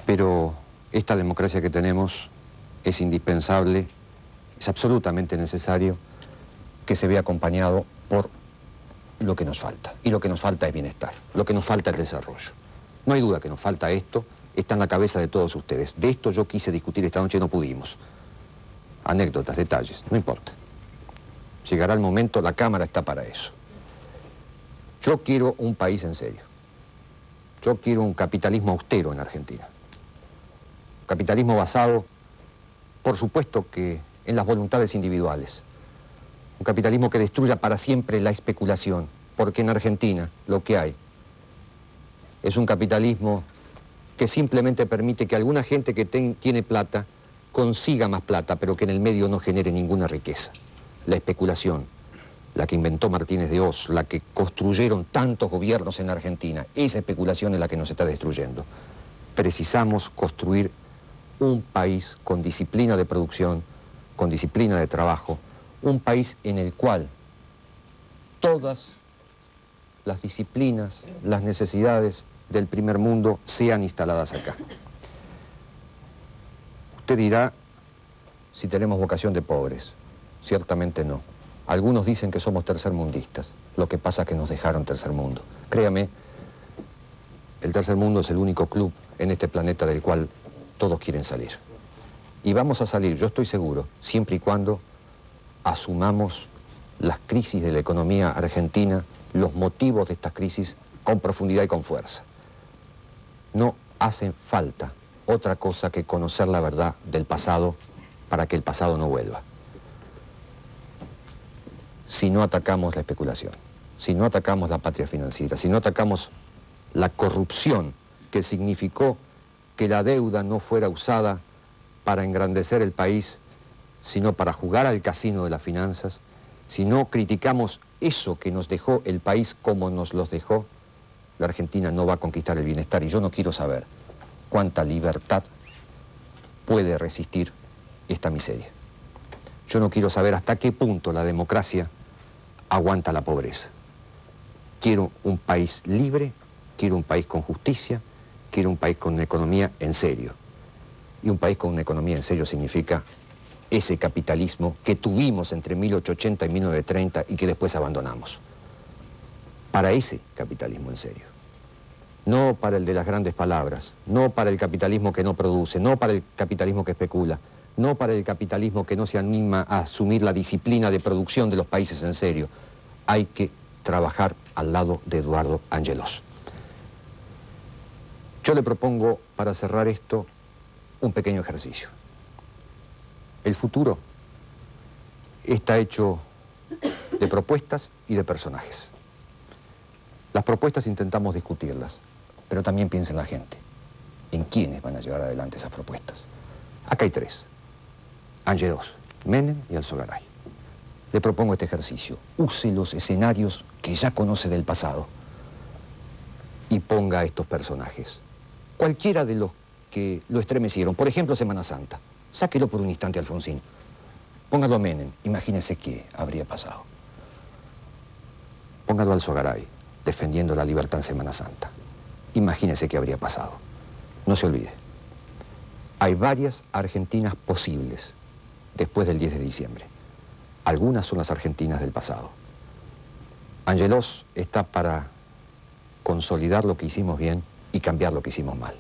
Pero esta democracia que tenemos es indispensable, es absolutamente necesario que se vea acompañado por lo que nos falta. Y lo que nos falta es bienestar, lo que nos falta es desarrollo. No hay duda que nos falta esto, está en la cabeza de todos ustedes. De esto yo quise discutir esta noche y no pudimos. Anécdotas, detalles, no importa. Llegará el momento, la Cámara está para eso. Yo quiero un país en serio. Yo quiero un capitalismo austero en Argentina. Capitalismo basado, por supuesto que en las voluntades individuales. Un capitalismo que destruya para siempre la especulación, porque en Argentina lo que hay es un capitalismo que simplemente permite que alguna gente que tiene plata consiga más plata, pero que en el medio no genere ninguna riqueza. La especulación, la que inventó Martínez de Oz, la que construyeron tantos gobiernos en Argentina, esa especulación es la que nos está destruyendo. Precisamos construir un país con disciplina de producción, con disciplina de trabajo, un país en el cual todas las disciplinas, las necesidades del primer mundo sean instaladas acá. Usted dirá si tenemos vocación de pobres. Ciertamente no. Algunos dicen que somos tercermundistas. Lo que pasa es que nos dejaron tercer mundo. Créame El tercer mundo es el único club en este planeta del cual todos quieren salir. Y vamos a salir, yo estoy seguro, siempre y cuando asumamos las crisis de la economía argentina, los motivos de estas crisis con profundidad y con fuerza. No hace falta otra cosa que conocer la verdad del pasado para que el pasado no vuelva. Si no atacamos la especulación, si no atacamos la patria financiera, si no atacamos la corrupción que significó que la deuda no fuera usada para engrandecer el país, sino para jugar al casino de las finanzas, si no criticamos eso que nos dejó el país como nos los dejó, la Argentina no va a conquistar el bienestar. Y yo no quiero saber cuánta libertad puede resistir esta miseria. Yo no quiero saber hasta qué punto la democracia aguanta la pobreza. Quiero un país libre, quiero un país con justicia, quiero un país con una economía en serio. Y un país con una economía en serio significa ese capitalismo que tuvimos entre 1880 y 1930 y que después abandonamos. Para ese capitalismo en serio. No para el de las grandes palabras, no para el capitalismo que no produce, no para el capitalismo que especula, no para el capitalismo que no se anima a asumir la disciplina de producción de los países en serio. Hay que trabajar al lado de Eduardo Angelos. Yo le propongo, para cerrar esto, un pequeño ejercicio. El futuro está hecho de propuestas y de personajes. Las propuestas intentamos discutirlas, pero también piensa en la gente, en quiénes van a llevar adelante esas propuestas. Acá hay tres: Angelos, Menem y Alzogaray. Le propongo este ejercicio. Use los escenarios que ya conoce del pasado y ponga a estos personajes. Cualquiera de los que lo estremecieron, por ejemplo, Semana Santa. Sáquelo por un instante a Alfonsín. Póngalo a Menem, imagínese qué habría pasado. Póngalo a Alzogaray, defendiendo la libertad en Semana Santa. Imagínese qué habría pasado. No se olvide, hay varias Argentinas posibles después del 10 de diciembre. Algunas son las Argentinas del pasado. Angelos está para consolidar lo que hicimos bien y cambiar lo que hicimos mal.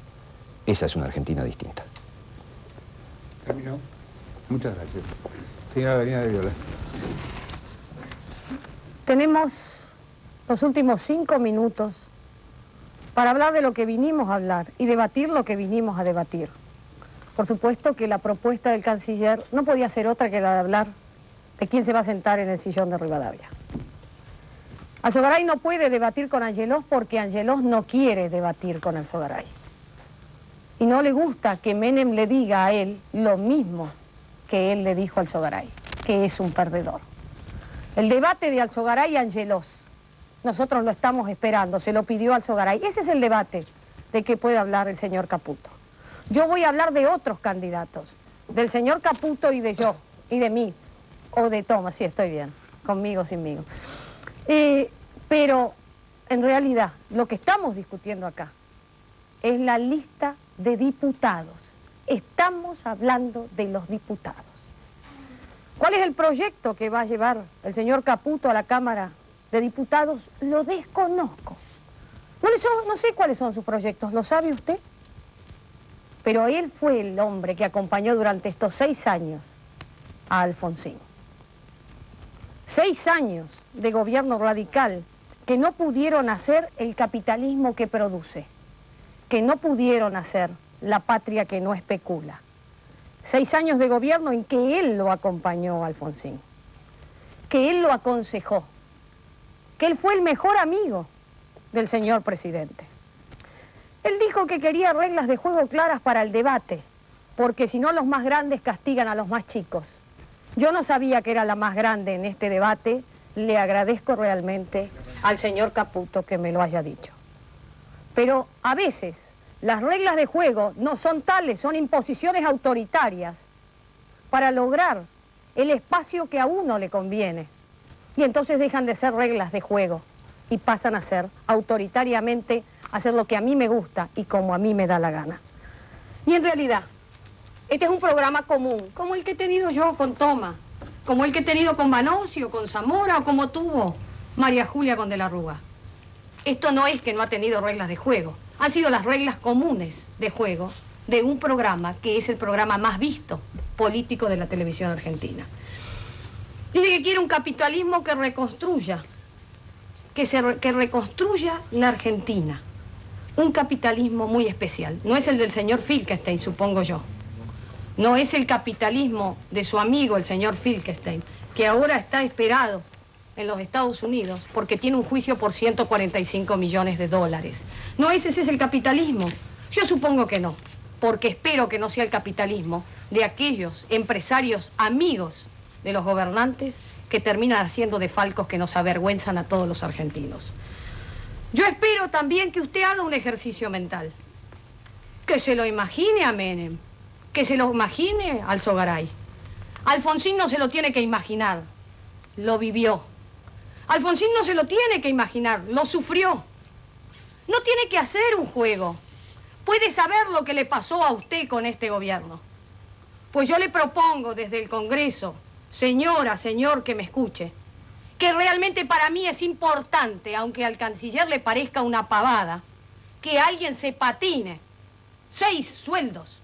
Esa es una Argentina distinta. Terminó. Muchas gracias. Señora Avenida de Viola. Tenemos los últimos 5 minutos para hablar de lo que vinimos a hablar y debatir lo que vinimos a debatir. Por supuesto que la propuesta del canciller no podía ser otra que la de hablar de quién se va a sentar en el sillón de Rivadavia. Alzogaray no puede debatir con Angelos porque Angelos no quiere debatir con Alzogaray. Y no le gusta que Menem le diga a él lo mismo que él le dijo a Alzogaray, que es un perdedor. El debate de Alzogaray y Angelos, nosotros lo estamos esperando, se lo pidió Alzogaray. Ese es el debate de que puede hablar el señor Caputo. Yo voy a hablar de otros candidatos, del señor Caputo y de yo, y de mí, o de Tomás, sí, estoy bien, conmigo, sinmigo. Pero, en realidad, lo que estamos discutiendo acá es la lista de diputados. Estamos hablando de los diputados. ¿Cuál es el proyecto que va a llevar el señor Caputo a la Cámara de Diputados? Lo desconozco. No sé cuáles son sus proyectos, ¿lo sabe usted? Pero él fue el hombre que acompañó durante estos 6 años a Alfonsín. 6 años de gobierno radical que no pudieron hacer el capitalismo que produce, que no pudieron hacer la patria que no especula. 6 años de gobierno en que él lo acompañó a Alfonsín, que él lo aconsejó, que él fue el mejor amigo del señor presidente. Él dijo que quería reglas de juego claras para el debate, porque si no los más grandes castigan a los más chicos. Yo no sabía que era la más grande en este debate, le agradezco realmente al señor Caputo que me lo haya dicho. Pero a veces las reglas de juego no son tales, son imposiciones autoritarias para lograr el espacio que a uno le conviene. Y entonces dejan de ser reglas de juego y pasan a ser autoritariamente, hacer lo que a mí me gusta y como a mí me da la gana. Y en realidad, este es un programa común, como el que he tenido yo con Toma, como el que he tenido con Banosio, con Zamora o como tuvo María Julia con De la Rúa. esto no es que no ha tenido reglas de juego. Han sido las reglas comunes de juego de un programa que es el programa más visto político de la televisión argentina. Dice que quiere un capitalismo que reconstruya, que reconstruya la Argentina. Un capitalismo muy especial. No es el del señor Filkenstein, supongo yo. No es el capitalismo de su amigo, el señor Filkenstein, que ahora está esperado en los Estados Unidos porque tiene un juicio por 145 millones de dólares. No, ese es el capitalismo. Yo supongo que no, porque espero que no sea el capitalismo de aquellos empresarios amigos de los gobernantes que terminan haciendo defalcos que nos avergüenzan a todos los argentinos. Yo espero también que usted haga un ejercicio mental, que se lo imagine a Menem, que se lo imagine al Alzogaray. Alfonsín no se lo tiene que imaginar, lo vivió. Alfonsín no se lo tiene que imaginar, lo sufrió. No tiene que hacer un juego. Puede saber lo que le pasó a usted con este gobierno. Pues yo le propongo desde el Congreso, señora, señor que me escuche, que realmente para mí es importante, aunque al canciller le parezca una pavada, que alguien se patine 6 sueldos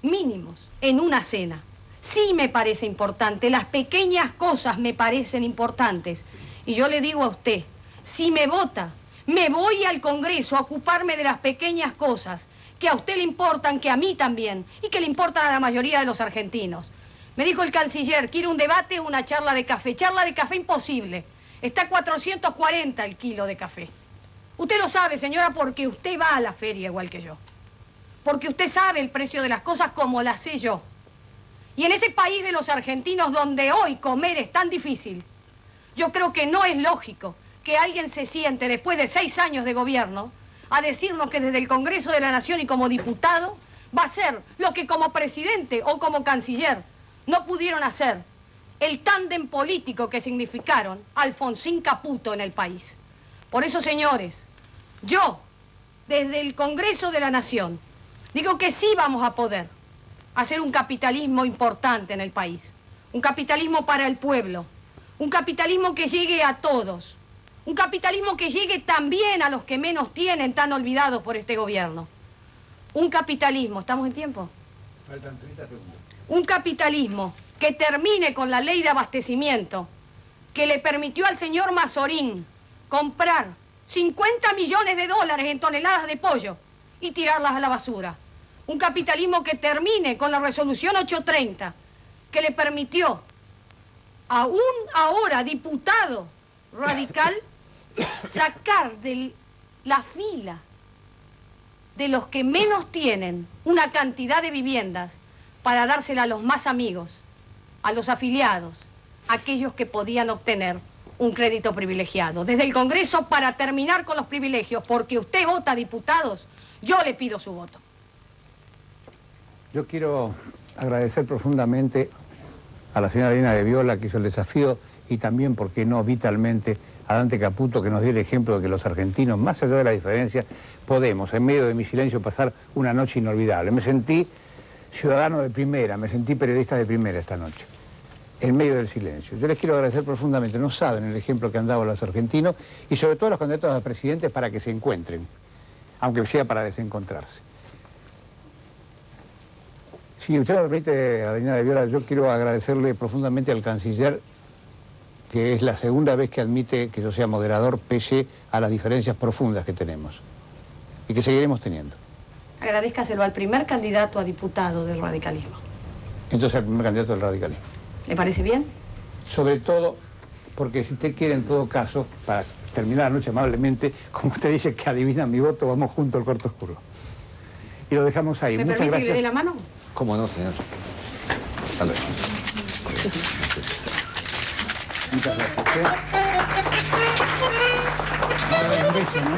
mínimos en una cena. Sí me parece importante, las pequeñas cosas me parecen importantes. Y yo le digo a usted, si me vota, me voy al Congreso a ocuparme de las pequeñas cosas que a usted le importan, que a mí también, y que le importan a la mayoría de los argentinos. Me dijo el canciller, ¿quiere un debate o una charla de café? Charla de café imposible. Está a 440 el kilo de café. Usted lo sabe, señora, porque usted va a la feria igual que yo. Porque usted sabe el precio de las cosas como las sé yo. Y en ese país de los argentinos donde hoy comer es tan difícil, yo creo que no es lógico que alguien se siente después de 6 años de gobierno a decirnos que desde el Congreso de la Nación y como diputado va a hacer lo que como presidente o como canciller no pudieron hacer, el tándem político que significaron Alfonsín Caputo en el país. Por eso, señores, yo, desde el Congreso de la Nación, digo que sí vamos a poder hacer un capitalismo importante en el país, un capitalismo para el pueblo, un capitalismo que llegue a todos, un capitalismo que llegue también a los que menos tienen, tan olvidados por este gobierno. Un capitalismo, ¿estamos en tiempo? Faltan 30 segundos. Un capitalismo que termine con la ley de abastecimiento, que le permitió al señor Mazorín comprar 50 millones de dólares en toneladas de pollo y tirarlas a la basura. Un capitalismo que termine con la resolución 830, que le permitió a un ahora diputado radical sacar de la fila de los que menos tienen una cantidad de viviendas para dársela a los más amigos, a los afiliados, a aquellos que podían obtener un crédito privilegiado. Desde el Congreso, para terminar con los privilegios, porque usted vota diputados, yo le pido su voto. Yo quiero agradecer profundamente a la señora Elena de Viola que hizo el desafío y también, ¿por qué no, vitalmente a Dante Caputo, que nos dio el ejemplo de que los argentinos, más allá de la diferencia, podemos, en medio de mi silencio, pasar una noche inolvidable. Me sentí ciudadano de primera, me sentí periodista de primera esta noche, en medio del silencio. Yo les quiero agradecer profundamente, no saben el ejemplo que han dado los argentinos y sobre todo a los candidatos a presidentes para que se encuentren, aunque sea para desencontrarse. Si usted me permite, Adelina de Viola, yo quiero agradecerle profundamente al canciller, que es la segunda vez que admite que yo sea moderador pese a las diferencias profundas que tenemos y que seguiremos teniendo. Agradézcaselo al primer candidato a diputado del radicalismo. Entonces, al primer candidato del radicalismo. ¿Le parece bien? Sobre todo, porque si usted quiere, en todo caso, para terminar la noche amablemente, como usted dice que adivina mi voto, vamos juntos al cuarto oscuro. Y lo dejamos ahí. ¿Me Muchas permite gracias. que le dé la mano? ¿Cómo no, señor? Hasta luego. Muchas gracias. Un beso, ¿no?